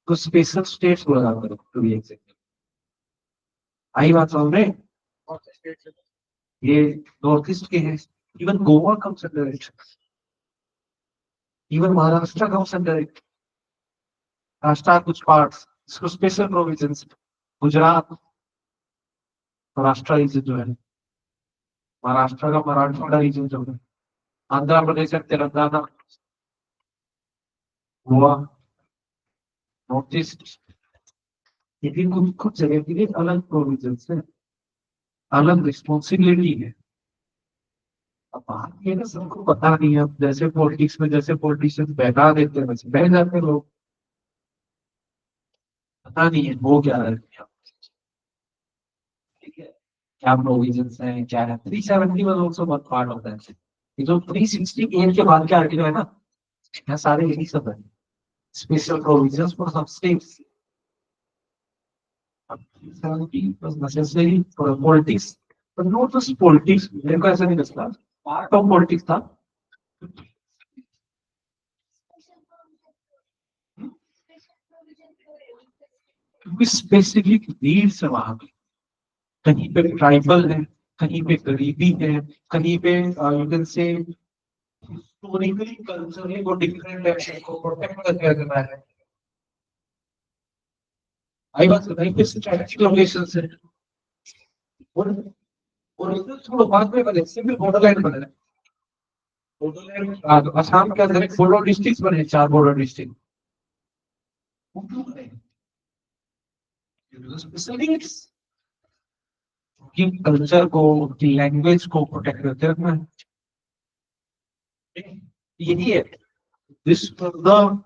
तो स्पेशल स्टेट्स को लगा करो टू बी एग्जैक्ट। आई बात समझ रहे हैं? ये नॉर्थ ईस्ट के हैं, even Goa comes under it, even Maharashtra comes under it, राष्ट्र कुछ पार्ट्स इसको special provisions, Gujarat Maharashtra region जो है, महाराष्ट्र का मराठवाड़ा रीजन जो है, आंध्र प्रदेश का तेलंगाना, गोवा, नॉर्थ ईस्ट, ये भी कुछ कुछ जगह के लिए अलग प्रोविजंस है, अलग रिस्पॉन्सिबिलिटी है। अब बात ये ना सबको पता नहीं है, अब जैसे पॉलिटिक्स में जैसे पॉलिटिशियंस बहका देते हैं वैसे बह जाते हैं लोग, पता नहीं है वो क्या है। ठीक है, क्या प्रोविजंस हैं क्या है, 371 ऑल्सो बहुत पार्ट होता है। ये जो 368 के बाद के आर्टिकल है ना, यहाँ सारे यही सब है, special provisions for some states. 370 was necessary for politics, but not just politics, मेरे को ऐसा नहीं लगता पार्ट ऑफ पॉलिटिक्स था। क्योंकि स्पेसिफिक नीड्स है वहां पे, कहीं पे ट्राइबल है, कहीं पे गरीबी है, कहीं पे यू कैन से हिस्टोरिकली कल्चरली वो डिफरेंट है, को प्रोटेक्ट करके रखना है। आई बात कहीं पे स्ट्रेटेजिक लोकेशंस है, और इसमें थोड़ा बाद में बने सिंपल बॉर्डरलाइन बने, बॉर्डरलाइन असम के अंदर बॉर्डर डिस्ट्रिक्ट्स बने, 4 बॉर्डर डिस्ट्रिक्ट, वो क्यों बने? स्पेशल नीड्स की कल्चर को, की लैंग्वेज को प्रोटेक्ट करते रखना है, यही है। This the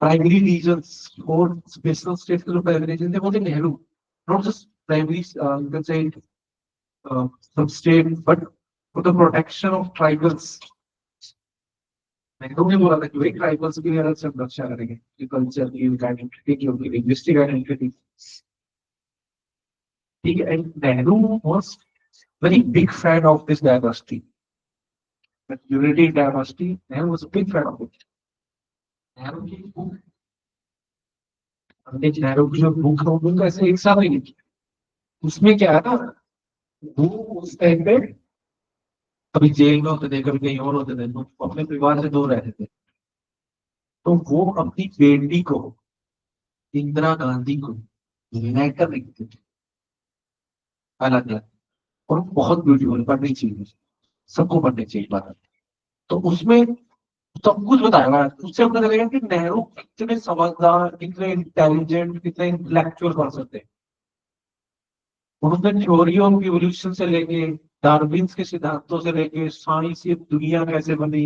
primary reasons for special states के जो प्राइमरी रीजन थे वो थे Nehru, not just primary you can say sub state, but for the protection of tribals. Nehru ने बोला था कि भाई ट्राइबल्स की अलग से रक्षा करेंगे, कि कल्चर की, उनकी आइडेंटिटी की, उनकी लिंग्विस्टिक आइडेंटिटी। ठीक है, and Nehru was very big fan of this diversity, unity diversity, Nehru was a big fan of it. Nehru की बुक, पंडित नेहरू की जो बुक है उनको ऐसे एक साथ नहीं लिखी, उसमें क्या है ना, वो उस टाइम पे कभी जेल में होते थे, कभी कहीं और होते थे, तो अपने परिवार से दूर रहते थे, तो वो अपनी बेटी को, इंदिरा गांधी को लेटर लिखते थे अलग अलग, और बहुत ब्यूटीफुल, पढ़नी चाहिए, सबको पढ़नी चाहिए बात। तो उसमें सब कुछ बताया हुआ है, उससे पता चलेगा कि नेहरू कितने समझदार, कितने इंटेलिजेंट, कितने इंटेलेक्चुअल पर्सन थे। उन्होंने थ्योरी ऑफ इवोल्यूशन से लेके डार्विन के सिद्धांतों से लेके साइंस, ये दुनिया कैसे बनी,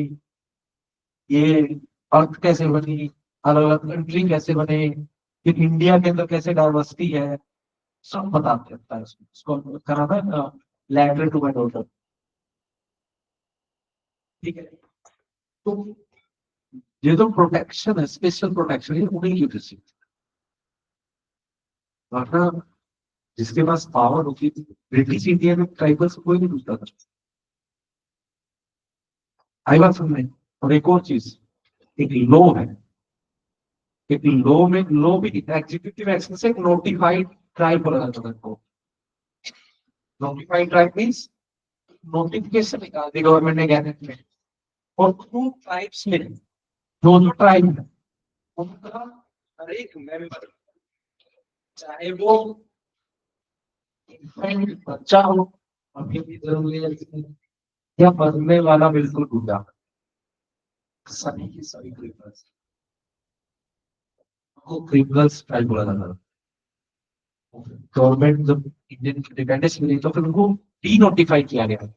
ये अर्थ कैसे बनी, अलग अलग कंट्री कैसे बने, फिर इंडिया के अंदर कैसे डाइवर्सिटी है, सब बताते रहता है उसमें। उसको करा था लेटर टू माय डॉटर। ठीक है, तो ये तो प्रोटेक्शन है, स्पेशल प्रोटेक्शन, ये उन्हीं की वजह से। वरना जिसके पास पावर होती थी, ब्रिटिश इंडिया में ट्राइबल से कोई नहीं पूछता था। आई बात सुनने। और एक और चीज, एक लॉ है, एक लॉ भी एग्जीक्यूटिव एक्शन से नोटिफाइड ट्राइब बोला जाता है। नोटिफाइड ट्राइब मीन्स नोटिफिकेशन निकाल दी गवर्नमेंट ने गैजेट में, और टू ट्राइब्स में, दोनों ट्राइब में उनका हर एक मेंबर, चाहे वो बच्चा हो, अभी भी जरूरी है, या बनने वाला बिल्कुल बूढ़ा, सभी की सभी क्रिमिनल्स को क्रिमिनल्स ट्राइब बोला जाता है। गवर्नमेंट जब इंडियन इंडिपेंडेंस मिली तो फिर उनको डी नोटिफाई किया गया,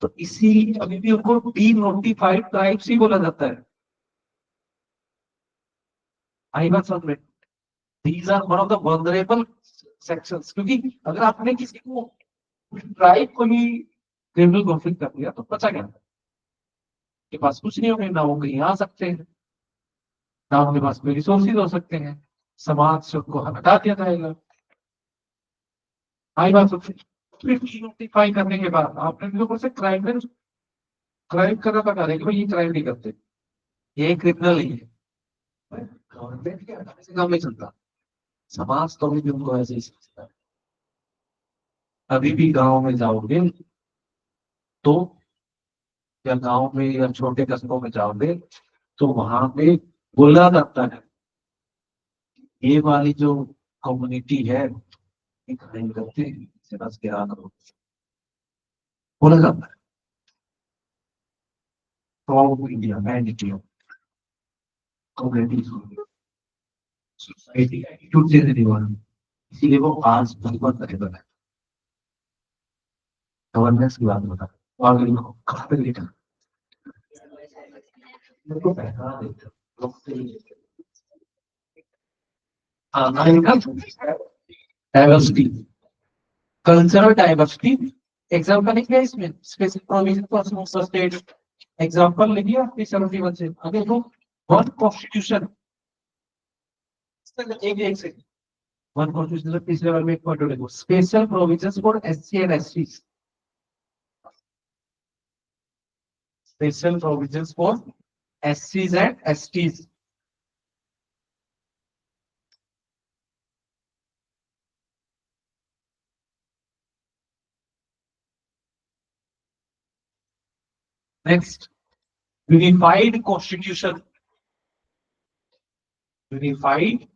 तो इसी अभी भी उनको डी नोटिफाइड ट्राइब्स ही बोला जाता है। आई बात समझ में। These are one of the vulnerable sections, क्योंकि अगर आपने किसी को ट्राइब को भी क्रिमिनल कॉन्फ्लिक्ट कर दिया तो बचा क्या, के पास कुछ नहीं होगा, ना वो कहीं आ सकते हैं, ना उनके पास कोई रिसोर्सेज हो सकते हैं, समाज से उनको हटा दिया जाएगा। आई बात समझ। फिर नोटिफाई करने के बाद आपने इनके ऊपर से क्राइम में क्राइम करना बता रहे कि भाई ये क्राइम नहीं करते, ये क्रिमिनल ही है। गवर्नमेंट के हटाने से काम नहीं चलता, समाज तो भी उनको ऐसे ही सोचता है। अभी भी गांव में जाओगे तो, या गांव में या छोटे कस्बों में जाओगे तो वहां पे बोला जाता है, ये वाली जो कम्युनिटी है ये क्राइम करते हैं, इससे बस क्या करो, बोला जाता है। तो India and India community society attitude से दीवार, इसीलिए वो आज बहुत तकलीफ है। गवर्नेंस की बात बता, और इनको कहाँ पे लेकर इनको पहना देते हो, लोग से ही लेते हो। हाँ, इनका डाइवर्सिटी, कल्चरल डाइवर्सिटी, एग्जाम्पल लिखिए इसमें, specific provision for some state, example लिखिए आपकी 71 से आगे तो वन कॉन्स्टिट्यूशन, एक से वन कॉन्स्टिट्यूशन तीसरे वाले में एक पॉइंट देखो, special provisions for SC and ST, special provisions for एससीज and STs. Next, unified constitution, unified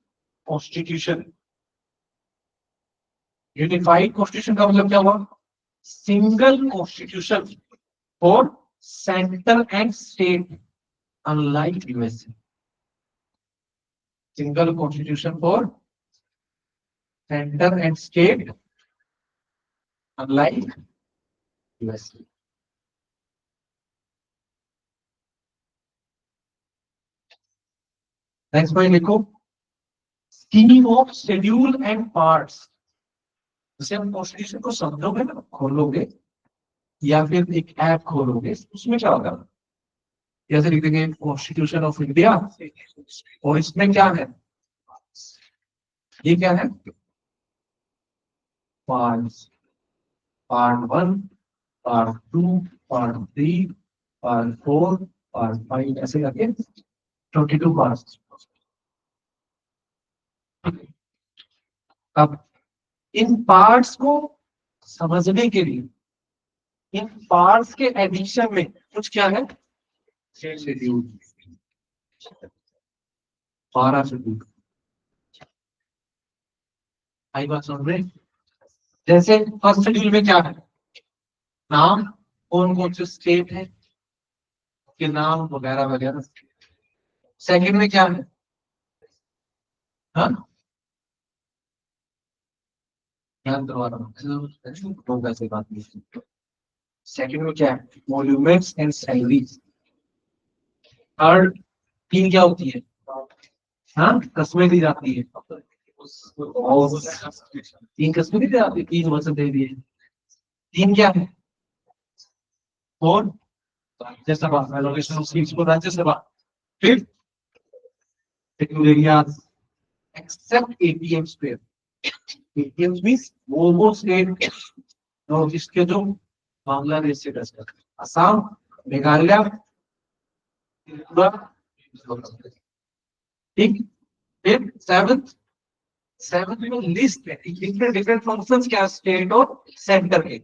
constitution, unified constitution का मतलब क्या हुआ, single constitution for central and state, unlike USA, single constitution for central and state unlike USA. Next point लिखो, scheme of schedule and parts, जैसे हम constitution को समझोगे ना, खोलोगे या फिर एक ऐप खोलोगे, उसमें क्या होगा, जैसे लिख देंगे कॉन्स्टिट्यूशन ऑफ इंडिया, और इसमें क्या है, ये क्या है, part, part 1, part 2, part 3, part 4, part 5, ऐसे करके 22 पार्ट। अब इन पार्ट्स को समझने के लिए, इन पार्ट्स के एडिशन में कुछ क्या है, 6 शेड्यूल, 12 शेड्यूल। आई बात सुन रहे, जैसे फर्स्ट शेड्यूल में क्या है, नाम, कौन कौन से स्टेट है के नाम वगैरह वगैरह। सेकंड में क्या है, हाँ, ध्यान करवा रहा हूँ तो वैसे बात नहीं। सेकंड में क्या है, मॉन्यूमेंट्स एंड सैलरीज। थर्ड तीन क्या होती है, हाँ कस्में दी जाती है, और तीन कस्में दी जाती है, तीन वचन दे दिए। तीन क्या है, और राज्यसभा, एलोकेशन ऑफ सीट्स को राज्यसभा। फिर areas except ATM spare, ATM means वो स्टेट नॉर्थ ईस्ट के जो बांग्लादेश से टच करते हैं, असम, मेघालय, त्रिपुरा, ठीक। फिर सेवंथ, सेवंथ में लिस्ट है डिफरेंट डिफरेंट फंक्शंस क्या स्टेट और सेंटर के।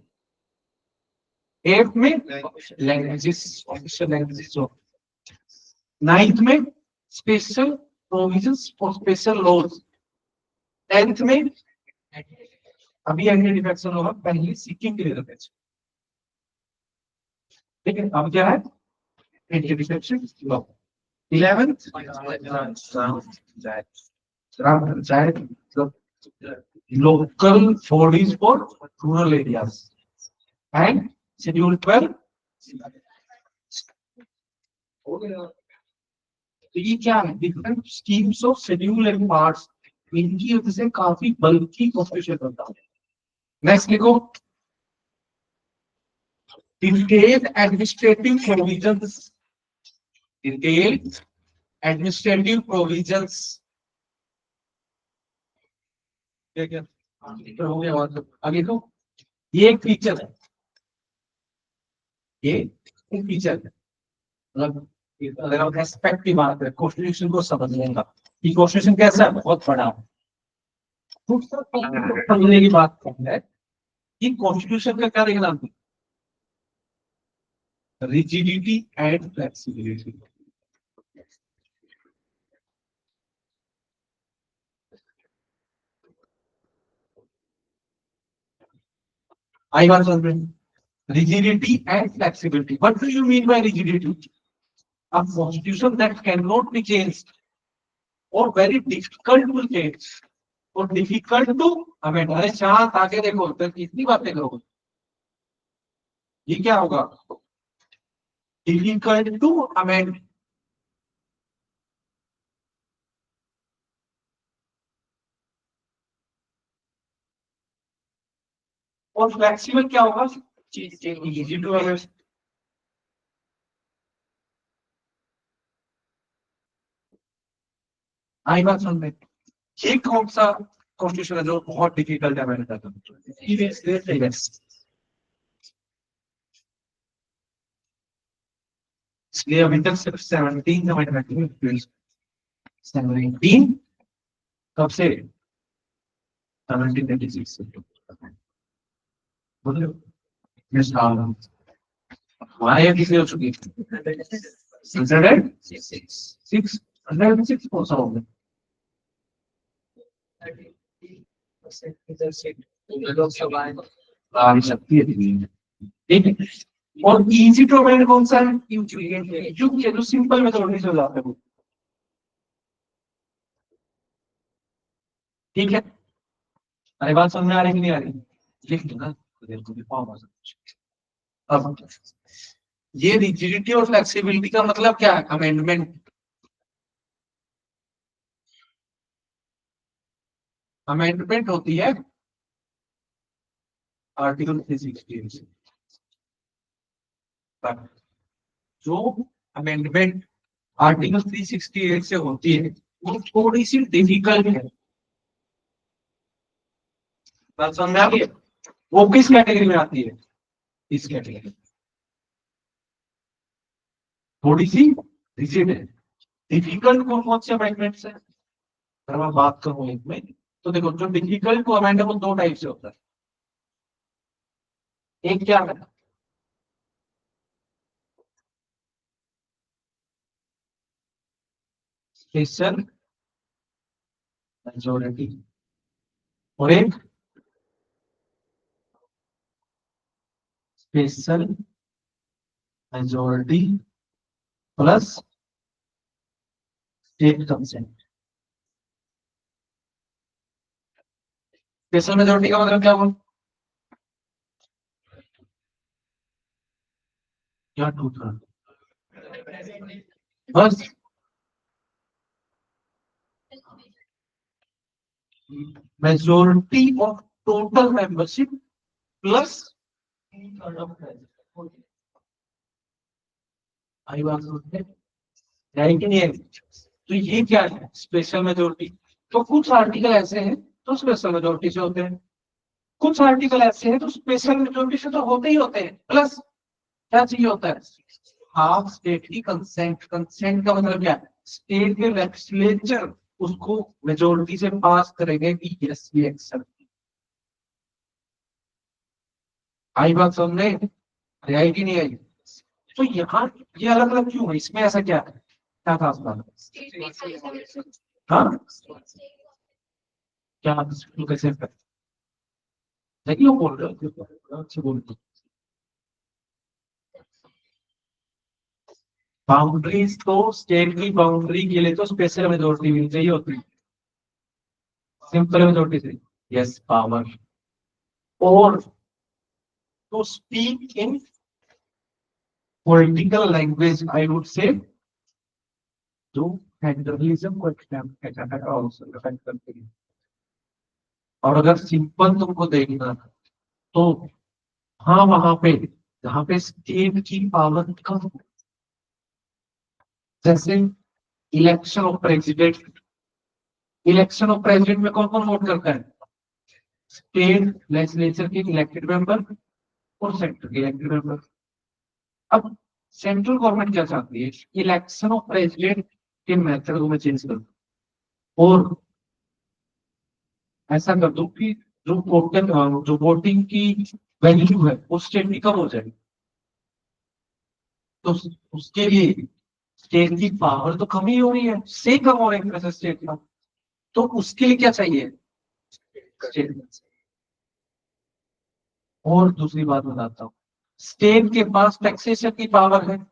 एट्थ में लैंग्वेजेस, ऑफिशियल लैंग्वेजेस। नाइन्थ में स्पेशल प्रोविजंस और स्पेशल लॉज। टेंथ में अभी एंटी डिफेक्शन होगा, पहले सिक्किम के लिए रखा। ठीक है, अब क्या है anti defection law. 11th local bodies for rural areas and schedule 12। तो ये क्या है, different schemes of schedule and parts, इनकी वजह से काफी बल्कि कॉन्स्टिट्यूशन बनता है। नेक्स्ट लिखो, detailed administrative provisions, detailed administrative provisions. क्या हो गया, और आगे तो ये एक फीचर है, ये एक फीचर है, मतलब अगर हम एस्पेक्ट की बात करें कॉन्स्टिट्यूशन को समझने का, कि कॉन्स्टिट्यूशन कैसा है, बहुत बड़ा है। समझने की बात करना है कि कॉन्स्टिट्यूशन का क्या देखना, रिजिडिटी एंड फ्लेक्सिबिलिटी। आई बात समझ में, rigidity and flexibility. What do you mean by rigidity? A constitution that cannot be changed or very difficult to change or difficult to amend. अरे शांत आके देखो, तो कितनी बातें करोगे, ये क्या होगा, difficult to amend। और फ्लेक्सिबल क्या होगा, इजी टू अमेंड। आई बात समझ में, ये कौन सा कॉन्स्टिट्यूशन है जो बहुत डिफिकल्ट है अमेंड करना। इसलिए अभी तक सिर्फ 17 अमेंडमेंट, 17 कब से, 1736 से। बोलो मिस राम, हमारे यहाँ कितने हो चुकी है, 606 कौन सा हो गया, लोकसभा शक्ति है, ठीक है। और इजी टू अमेंड कौन सा है, जो सिंपल मेथड से हो जाता है, ठीक है। अरे बात समझ में आ रही कि नहीं आ रही, लिख दो ना, तो भी फॉर्म हो सकता है। अब ये रिजिडिटी और फ्लेक्सिबिलिटी का मतलब क्या है, अमेंडमेंट। अमेंडमेंट होती है आर्टिकल 368 से, जो अमेंडमेंट आर्टिकल 368 से होती है वो थोड़ी सी डिफिकल्ट है। बात समझ में आ गई है? वो किस कैटेगरी में आती है, इस कैटेगरी, थोड़ी सी रिजिड है। डिफिकल्ट कौन कौन से अमेंडमेंट है, अगर मैं बात करूं एक में, तो देखो जो डिफिकल्ट को अमेंड है वो दो टाइप से होता है। एक क्या है, स्पेशल मेजोरिटी, और एक special majority plus state consent. Special majority का मतलब क्या हुआ? क्या टू थर्ड? बस majority of total membership plus आई बात सुनते है कि नहीं है? तो ये क्या है स्पेशल मेजोरिटी? तो कुछ आर्टिकल ऐसे हैं तो स्पेशल मेजोरिटी से होते हैं, कुछ आर्टिकल ऐसे हैं तो स्पेशल मेजोरिटी से तो होते ही होते हैं, प्लस क्या चाहिए होता है? हाफ स्टेट की कंसेंट। कंसेंट का मतलब क्या है? स्टेट के लेजिस्लेचर उसको मेजोरिटी से पास करेंगे कि यस ये एक्सेप्ट। आई बात समझे? आई कि नहीं आई? तो यहाँ ये अलग अलग क्यों है, इसमें ऐसा क्या है, क्या खास बात है? हाँ, क्या इसको कैसे देखिए वो बोल रहे हो अच्छे बोल रहे हो। बाउंड्रीज तो स्टेट की बाउंड्री के लिए तो स्पेशल मेजोरिटी भी चाहिए होती है, सिंपल मेजोरिटी से यस पावर। और to speak in political language I would say जो फेडरलिज्म को एक्सटेंड करते हैं। और अगर सिंपल तुमको देखना है, तो हाँ वहां पे जहाँ पे स्टेट की पावर कम, जैसे election of president. Election of president में कौन कौन वोट करता है? स्टेट लेजिस्लेचर के इलेक्टेड मेंबर और सेंटर के इलेक्टेड मेंबर। अब सेंट्रल गवर्नमेंट क्या चाहती है? इलेक्शन ऑफ प्रेसिडेंट के मेथड को मैं चेंज कर दूं और ऐसा कर दूं कि जो वोटर जो वोटिंग की वैल्यू है वो स्टेट की कम हो जाए। तो उसके लिए स्टेट की पावर तो कम ही हो रही है, से कम हो रही है स्टेट का। तो उसके लिए क्या चाहिए? स्टेट। और दूसरी बात बताता हूँ, स्टेट के पास टैक्सेशन की पावर है।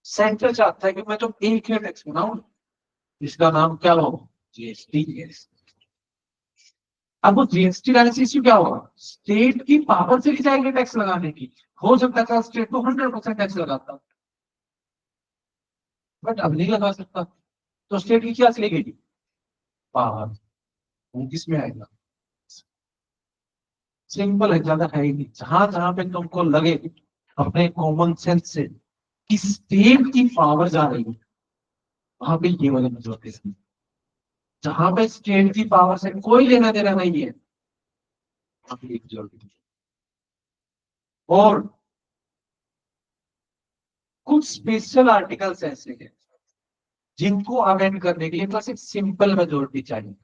सेंटर चाहता है कि मैं तो एक ही टैक्स बनाऊं, इसका नाम क्या हो? जीएसटी। अब वो जीएसटी लगाने से इश्यू क्या होगा? स्टेट की पावर चली जाएगी टैक्स लगाने की। हो सकता था स्टेट को 100% टैक्स लगाता, बट अब नहीं लगा सकता। तो स्टेट की क्या चली गई? पावर। वो किसमें आएगा? सिंपल है, ज्यादा है ही नहीं। जहां जहां पे तुमको लगे अपने कॉमन सेंस से कि स्टेट की पावर जा रही है, वहां पे ये वाले मेजोरिटी है। जहां पे स्टेट की पावर से कोई लेना देना नहीं है, वहां पे एक मेजोरिटी। और कुछ स्पेशल आर्टिकल्स ऐसे हैं जिनको अमेंड करने के लिए बस एक सिंपल मेजोरिटी चाहिए।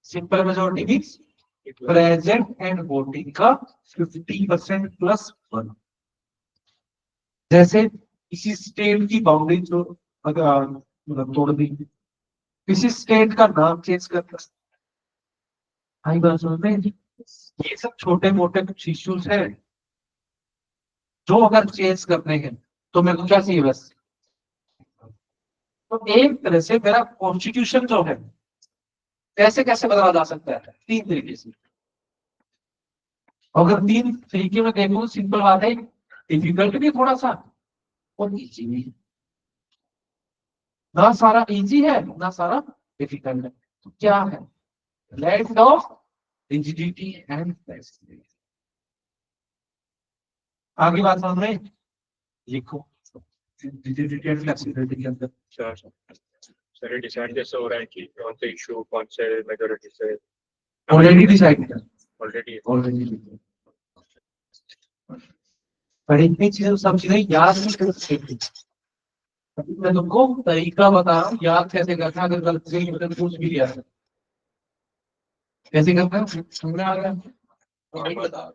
Simple majority means present and voting का 50% प्लस वन। जैसे किसी स्टेट की बाउंड्री जो अगर मतलब तोड़ दी, किसी स्टेट का नाम चेंज करना, आई बात समझ में? ये सब छोटे मोटे कुछ इश्यूज है जो अगर चेंज करने हैं तो मेरे को क्या चाहिए बस। तो एक तरह से मेरा कॉन्स्टिट्यूशन जो है कैसे कैसे बदला जा सकता है? तीन तरीके से। अगर तीन तरीके में देखो, सिंपल बात है, डिफिकल्ट भी थोड़ा सा और इजी भी। ना सारा इजी है ना सारा डिफिकल्ट है, तो क्या है? Land of rigidity and flexibility. आगे बात समझ रहे हैं? लिखो रिजिडिटी एंड फ्लेक्सिबिलिटी के अंदर सर सर डिसाइड जैसे हो रहा है कि कौन से इशू कौन से मेजोरिटी से ऑलरेडी डिसाइड किया। ऑलरेडी ऑलरेडी पर इतनी चीजें सब चीजें याद नहीं कर सकती। अभी मैं तुमको तरीका बता रहा हूँ याद कैसे करना, अगर गलती से मतलब पूछ भी लिया है। कैसे करना है समझ में आ गया? तो वही बता,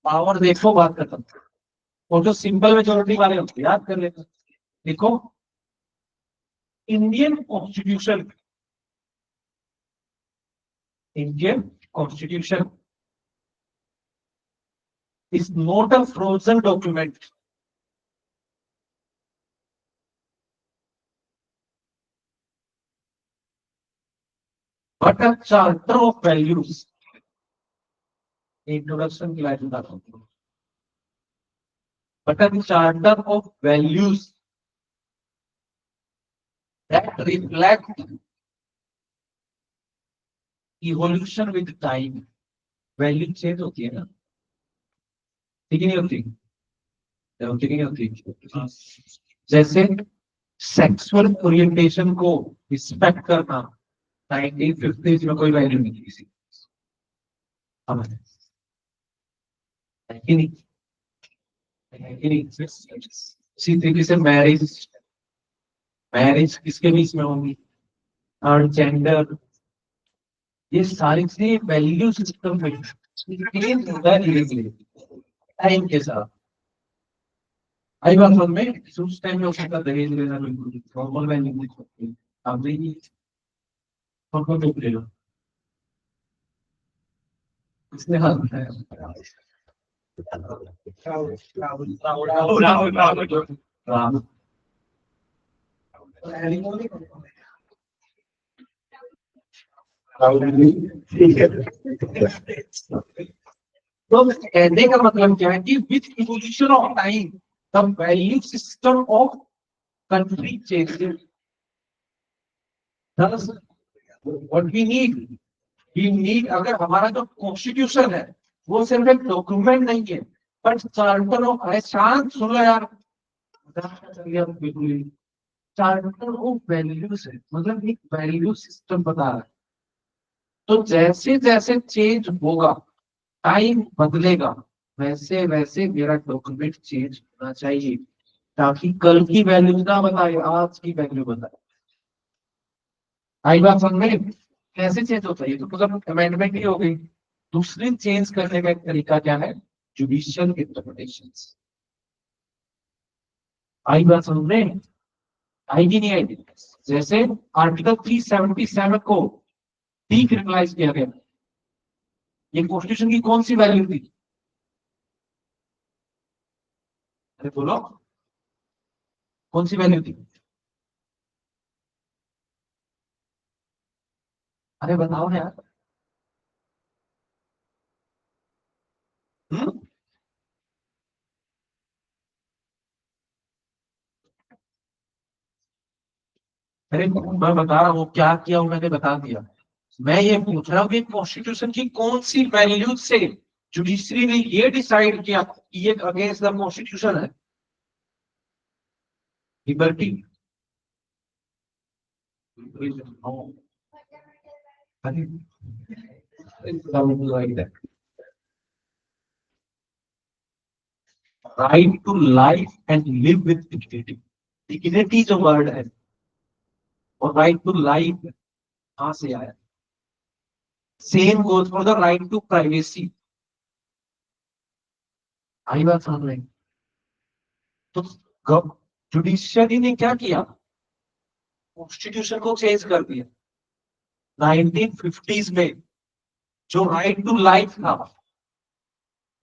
पावर देखो बात खत्म। और जो सिंपल मेजोरिटी वाले होते हैं, याद कर लेना। देखो, Indian constitution, Indian constitution is not a frozen document. But a charter of values, introduction की लाइन बताता हूँ, but a charter of values that reflect evolution with time. Value change होती है ना, ठीक नहीं होती? होती नहीं होती? जैसे सेक्सुअल ओरिएंटेशन को रिस्पेक्ट करना 1950s में कोई वैल्यू नहीं थी किसी, अब है कि नहीं? है कि नहीं? इसी तरीके से मैरिज, मैरिज किसके बीच में होगी, और जेंडर, ये सारी चीजें वैल्यू सिस्टम में चेंज होता है धीरे धीरे टाइम के साथ। आई बात समझ में? उस टाइम में हो सकता दहेज लेना बिल्कुल नॉर्मल वैल्यू नहीं होती, अब नहीं सबको देख लेगा इसने हाथ उठाया। राम ठीक है। तो कहने का मतलब क्या है कि with evolution of time the value system of country changes. Thus, what we need अगर हमारा जो कॉन्स्टिट्यूशन है वो सिर्फ एक डॉक्यूमेंट नहीं है, पर चार्टर ऑफ, अरे शांत सुनो यार, बिल्कुल चार्टर ऑफ वैल्यूज है, मतलब एक वैल्यू सिस्टम बता रहा है। तो जैसे जैसे चेंज होगा, टाइम बदलेगा, वैसे वैसे मेरा डॉक्यूमेंट चेंज होना चाहिए, ताकि कल की वैल्यू ना बताए, आज की वैल्यू बताए। आई बात समझ में? कैसे चेंज होता है? ये तो मतलब अमेंडमेंट ही हो गई। दूसरी चेंज करने का एक तरीका क्या है? Judicial interpretation. आई बात समझ में? आएगी नहीं आएगी? जैसे आर्टिकल 377 को डीक्रिमिनलाइज किया गया, ये कॉन्स्टिट्यूशन की कौन सी वैल्यू थी? अरे बोलो, कौन सी वैल्यू थी? अरे बताओ ना यार। हम्म? अरे मैं बता रहा हूँ क्या किया हूं, मैंने बता दिया। मैं ये पूछ रहा हूँ कि कॉन्स्टिट्यूशन की कौन सी वैल्यू से जुडिशरी ने ये डिसाइड किया कि ये अगेंस्ट द कॉन्स्टिट्यूशन है? Liberty, right to life and live with dignity. Dignity जो वर्ड है और राइट टू लाइफ कहां से आया? Same goes for the right to privacy. आई बात समझ रहे हैं? तो जुडिशियरी ने क्या किया? कॉन्स्टिट्यूशन को चेंज कर दिया 1950s में। जो राइट टू लाइफ था,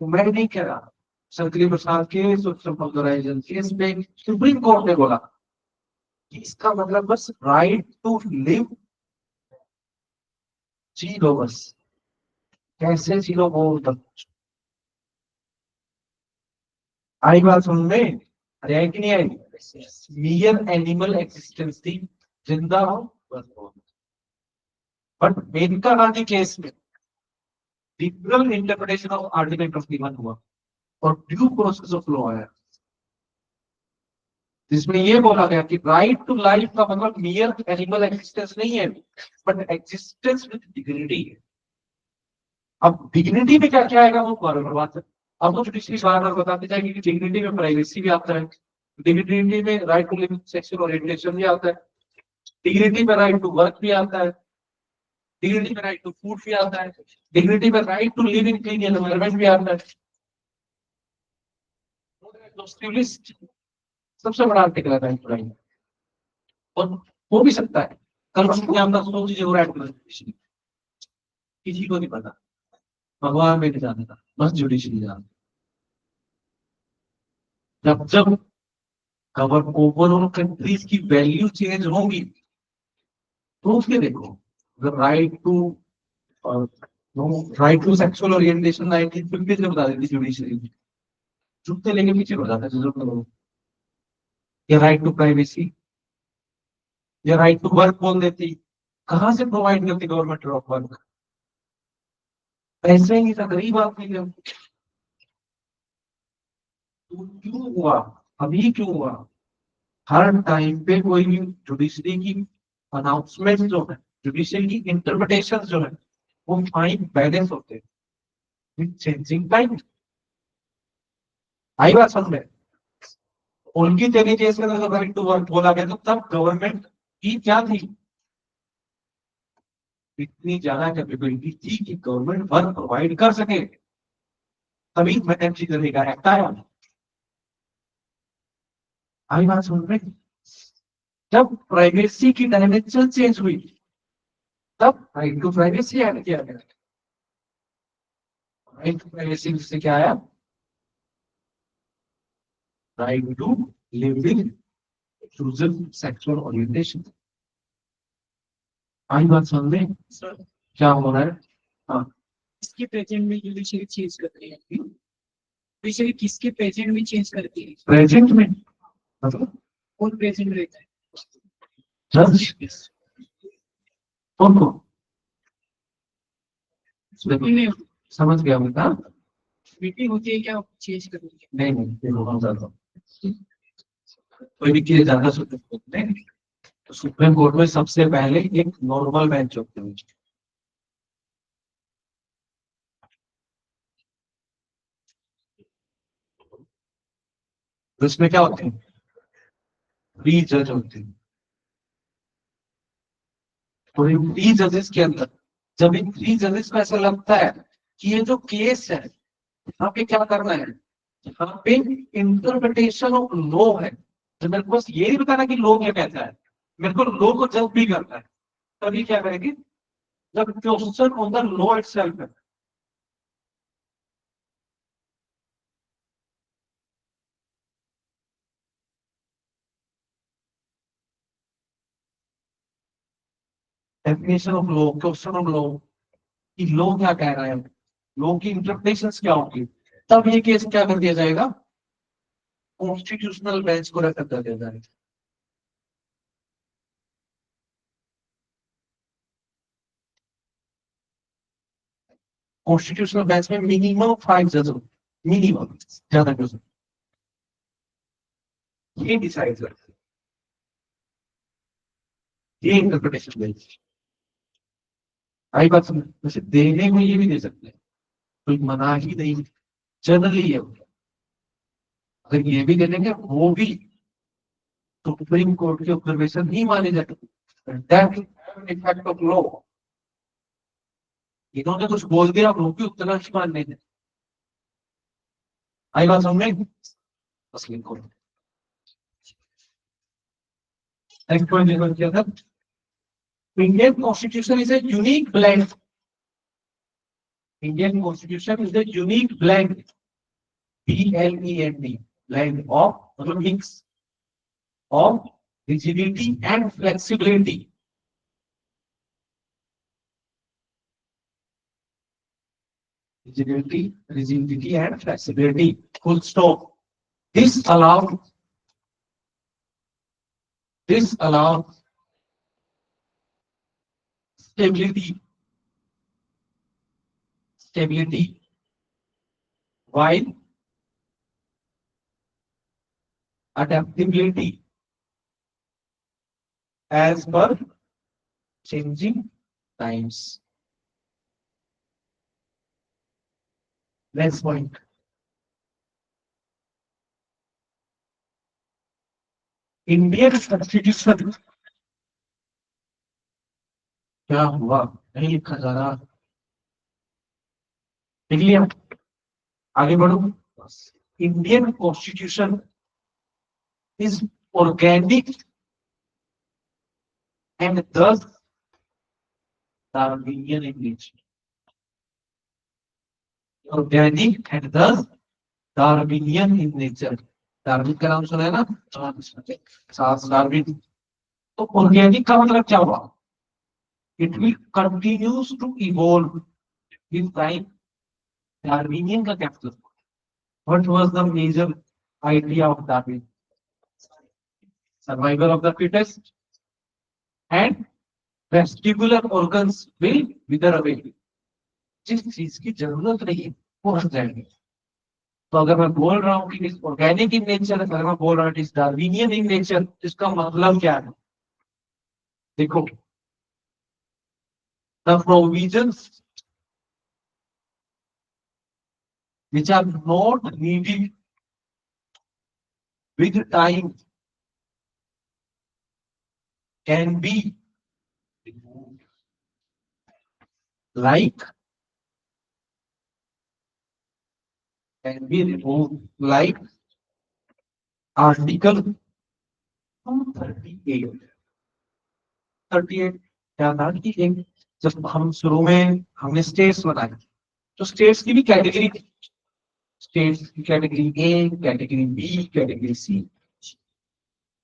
वो मैं नहीं कह रहा, शंकरी प्रसाद के केस में सुप्रीम कोर्ट ने बोला कि इसका मतलब बस राइट टू लिव, जी लो बस, कैसे जी लो वो तक। आई बात सुन में? अरे आई कि नहीं आई? मियर एनिमल एक्सिस्टेंस थी, जिंदा हो बस हो। बट मेनका गांधी केस में लिबरल इंटरप्रिटेशन ऑफ आर्टिकल 21 हुआ और ड्यू प्रोसेस ऑफ लॉ है, जिसमें ये बोला गया कि राइट टू लाइफ का मतलब मियर एनिमल एक्सिस्टेंस नहीं है, बट एक्सिस्टेंस विद डिग्निटी है। अब डिग्निटी में क्या क्या आएगा वो बराबर बात है। अब तो जुडिशरी बार बार बताते जाएंगे कि डिग्निटी में प्राइवेसी भी आता है, डिग्निटी में right to live sexual orientation भी आता है, डिग्निटी में राइट टू वर्क भी आता है, डिग्निटी में राइट टू फूड भी आता है, डिग्निटी में right to live in clean environment भी आता है। सबसे बड़ा आर्टिकल है राइट टू लाइफ, और हो भी सकता है कल को आपका सोच लीजिए वो राइट टू लाइफ किसी को नहीं पता, भगवान में नहीं जानता, बस जुडिशरी जानता। जब जब ओवरऑल कंट्रीज की वैल्यू चेंज होगी तो उसके देखो the right to right to sexual orientation 1950 में बता देती जुडिशरी, जूते लेके पीछे हो जाता है लोग। या राइट टू प्राइवेसी, या राइट टू वर्क बोल देती, कहाँ से प्रोवाइड करती गवर्नमेंट ऑफ वर्क? पैसे ही था, गरीब आदमी का। तो क्यों हुआ, अभी क्यों हुआ? हर टाइम पे कोई भी जुडिशरी की अनाउंसमेंट जो है, जुडिशरी की इंटरप्रिटेशन जो है, वो फाइन बैलेंस होते हैं विद चेंजिंग टाइम। आई बात समझ में? उनकी तरीके से अगर राइट टू वर्क बोला गया तो तब गवर्नमेंट की क्या थी, इतनी ज्यादा कैपेबिलिटी थी कि गवर्नमेंट वर्क प्रोवाइड कर सके, तभी मैनेज करेगा एक्ट आया। आई बात सुन रहे? जब प्राइवेसी की डायमेंशन चेंज हुई तब राइट टू प्राइवेसी ऐड किया गया। राइट टू प्राइवेसी से क्या आया? Right to living chosen sexual orientation. आई बात समझ में? सर क्या हो रहा है? हाँ, इसके प्रेजेंट में जुडिशरी चेंज करती है, जुडिशरी किसके प्रेजेंट में चेंज करती है? प्रेजेंट में मतलब कौन प्रेजेंट रहता है? जज उनको मीटिंग समझ गया बेटा? मीटिंग होती है क्या चेंज करती है? नहीं नहीं, ये बहुत ज्यादा कोई भी केस ज्यादा सुप्रीम कोर्ट में, तो सुप्रीम कोर्ट में सबसे पहले एक नॉर्मल बेंच होती है। तो इसमें क्या होते हैं? 3 जज होते हैं। तो इन 3 जजेस के अंदर जब इन 3 जजेस को ऐसा लगता है कि ये जो केस है, यहाँ पे क्या करना है, यहाँ पे इंटरप्रिटेशन ऑफ लॉ है, तो मेरे को बस ये नहीं बताना कि लॉ क्या कहता है, मेरे को लॉ को जज भी करना है। तभी क्या करेंगे, जब question on the law itself है। Definition of law, question of law, कि लॉ क्या कह रहा है, लॉ की इंटरप्रिटेशंस क्या होगी, तब ये केस क्या कर दिया जाएगा, कॉन्स्टिट्यूशनल बेंच को रेफर कर दिया जाएगा। कॉन्स्टिट्यूशनल बेंच में मिनिमम 5 जज, मिनिमम, ज्यादा क्यों, ये डिसाइड करते हैं, ये इंटरप्रिटेशन बेंच। आई बात समझ? वैसे देने को ये भी दे सकते हैं, कोई मना ही नहीं, जनरली है। अगर ये भी दे देंगे वो भी तो सुप्रीम कोर्ट के ऑब्जर्वेशन ही माने जाते, दैट इफेक्ट ऑफ लॉ। इन्होंने कुछ बोल दिया, लोग भी उतना ही मानने थे। आई बात समझ में? बस लिखो, नेक्स्ट पॉइंट लिखो क्या था, Indian constitution is a unique blend, Indian constitution is a unique blend, BLEND, blend of मतलब mix of rigidity and flexibility. Rigidity and flexibility. Full stop. This allows stability while adaptability as per changing times. Next point. Indian constitution क्या हुआ, नहीं लिखा जा रहा, लिख लिया, आगे बढ़ो। Indian constitution is organic and thus Darwinian in nature. Organic and thus Darwinian in nature. Darwin का नाम सुना है ना, चार्ल्स डार्विन। तो ऑर्गेनिक का मतलब क्या हुआ, it will continues to evolve with time. Darwinian का क्या मतलब? What was the major idea of Darwin? Survival of the fittest and vestibular organs will wither away. जिस चीज की जरूरत नहीं है वो हट जाएगी. तो अगर मैं बोल रहा हूँ कि ऑर्गेनिक इन नेचर, अगर मैं बोल रहा हूँ इस डार्विनियन इन नेचर, इसका मतलब क्या है? देखो, the provisions which are not needed with time can be removed. Like can be removed, like article 238. 38 क्या था कि एक जब हम शुरू में हमने स्टेट्स बनाए, तो स्टेट्स की भी कैटेगरी थी. स्टेट्स की category A, category B, category C.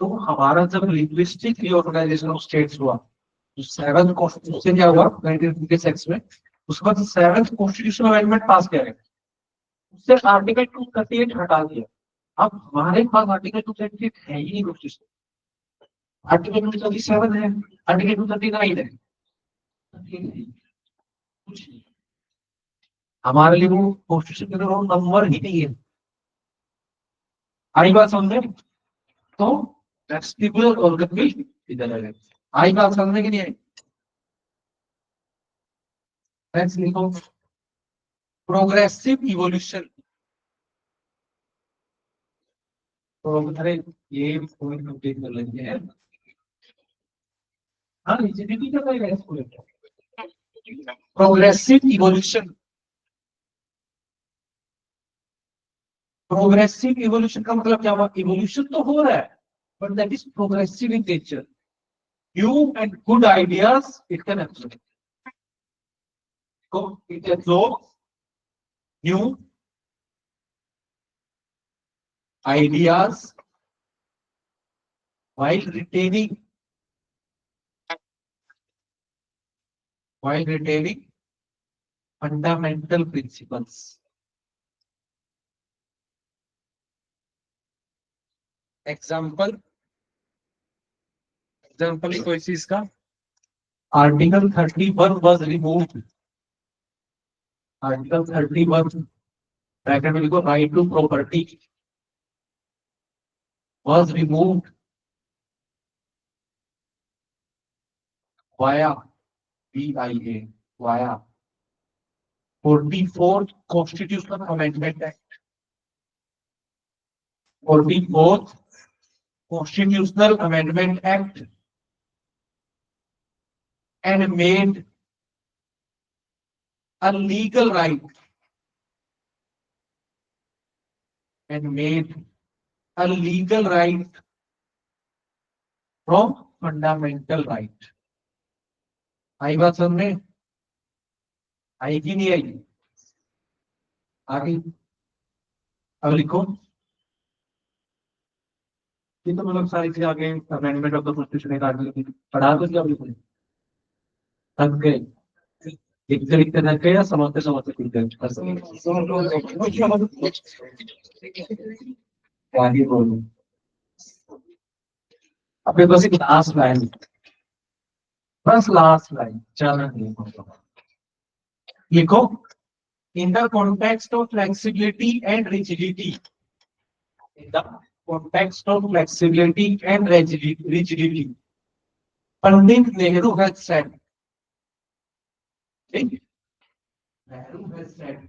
तो हमारा जब लिंग्विस्टिक रीऑर्गेनाइजेशन ऑफ स्टेट्स हुआ, तो सेवंथ कॉन्स्टिट्यूशन क्या हुआ 1956 में, उसके बाद सेवंथ कॉन्स्टिट्यूशनल अमेंडमेंट पास किया गया. उससे आर्टिकल 238 हटा दिया. अब हमारे पास आर्टिकल 238 है ही नहीं कॉन्स्टिट्यूशन. आर्टिकल 237 है, आर्टिकल 239 है, कुछ नहीं. हमारे लिए वो कॉन्स्टिट्यूशन के अंदर नंबर ही नहीं है. आई बात समझ में? तो वेस्टिबुलर ऑर्गन भी इधर आ गए. आई बात समझने की नहीं आई? नेक्स्ट लिखो, प्रोग्रेसिव इवोल्यूशन. तो अरे ये पॉइंट कंप्लीट कर लेते हैं. हाँ, रिजिडिटी का कोई इसको लेते हैं. Progressive evolution. प्रोग्रेसिव इवोल्यूशन का मतलब क्या हुआ? इवोल्यूशन तो हो रहा है, but that is progressive in nature. New and good ideas it can absorb. So it absorbs new ideas while retaining fundamental principles. Example कोई चीज का article 31 was removed. Article 31 bracket में लिखो, right to property was removed via BIA, via 44th Constitutional Amendment Act. 44th Constitutional Amendment Act and made a legal right from fundamental right. आई बात समझ में आई कि नहीं आई? आगे अब लिखो, ये तो मतलब सारी चीजें आगे अमेंडमेंट ऑफ द कॉन्स्टिट्यूशन काट ली, पढ़ा तो क्या लिखो, थक गए लिखते लिखते थक गए या समझते समझते लिख गए? क्या ही बोलूं. अपने बस एक लास्ट लाइन, बस लास्ट लाइन, चलो लिखो, in the context of flexibility and rigidity. In the context of flexibility and rigidity, Pandit Nehru has said. Nehru has said.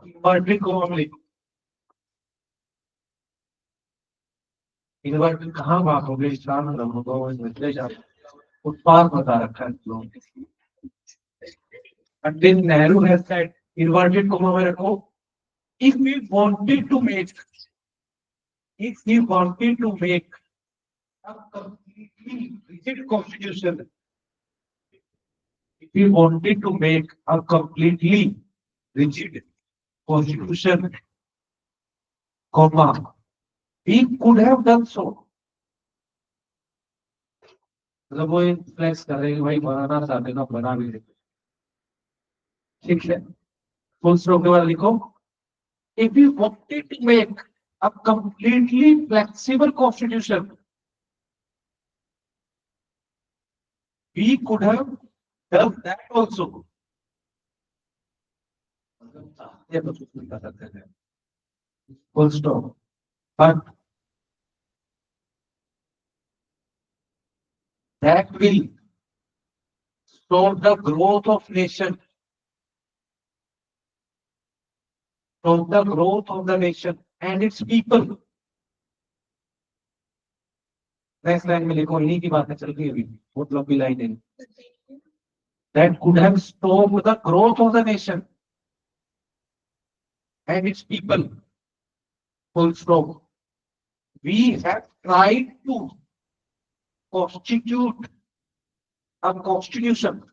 Inverted comma लिखो. इन्वर्टेड कहाँ बात हो गई? शांत रहो, उत्पाद बता रखा है लोग. Pandit Nehru has said, inverted comma में रखो, if we wanted to make a completely rigid constitution, if we wanted to make a completely rigid constitution, comma, we could have done so. मतलब वो फ्लेक्स कर रहे हैं भाई बनाना चाहते तो बना भी देते। ठीक है, फुल स्टॉप के बाद लिखो, if you wanted to make a completely flexible constitution, we could have done that also. ये तो कुछ नहीं कर सकते थे, full stop. But that will stop the growth of nation, stop the growth of the nation and its people. Next line में लिखो, इन्हीं की बातें चल रही है अभी, बहुत लंबी लाइन है। That could have stopped the growth of the nation and its people. Full stop. We have tried to constitute a constitution.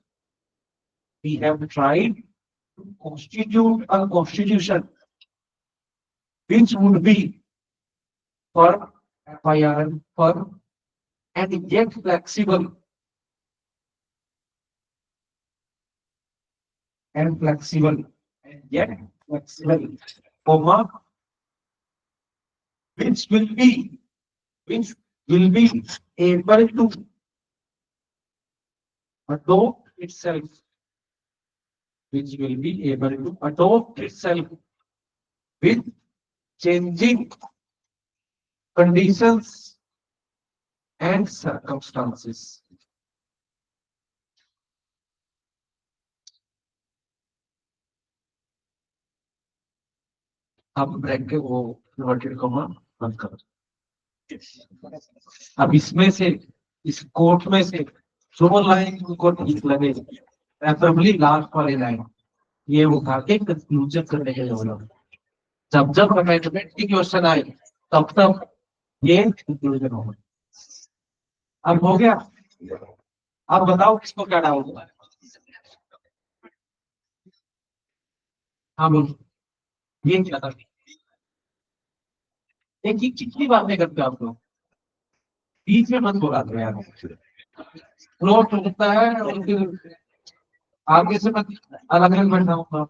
We have tried to constitute a constitution which would be firm, firm and yet flexible. And flexible. And yet flexible. Comma, which will be able to adopt itself, which will be able to adopt itself with changing conditions and circumstances. अब break के वो inverted comma बंद करो। अब इसमें से, इस coat में से जो लाइन को ठीक लगे, प्रेफरेबली लास्ट वाली लाइन, ये उठा के कंक्लूजन करने के लिए बोलो। जब जब अमेंडमेंट की क्वेश्चन आए तब तब ये कंक्लूजन होगा। अब हो गया, अब बताओ किसको क्या डाउट है? हाँ बोलो, ये क्या था? एक ही कितनी बातें करते हो आप लोग, बीच में मत बोला करो यार, फ्लो टूटता है और फिर आगे से मत अलग अलग बैठा हूँ।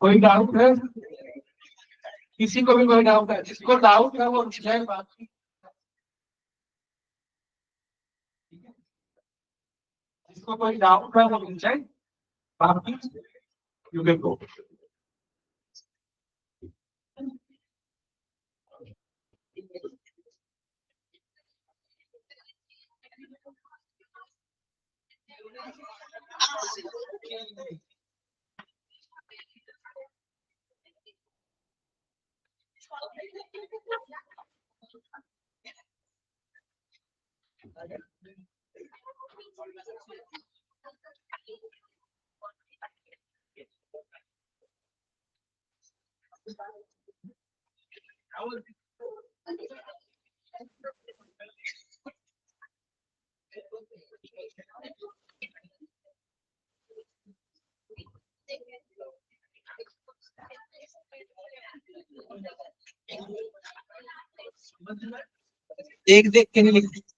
कोई डाउट है? किसी को भी कोई डाउट है? जिसको डाउट है वो पूछे बात की। जिसको कोई डाउट है वो पूछे, बाकी यू कैन गो। देख देख के नहीं लिखती।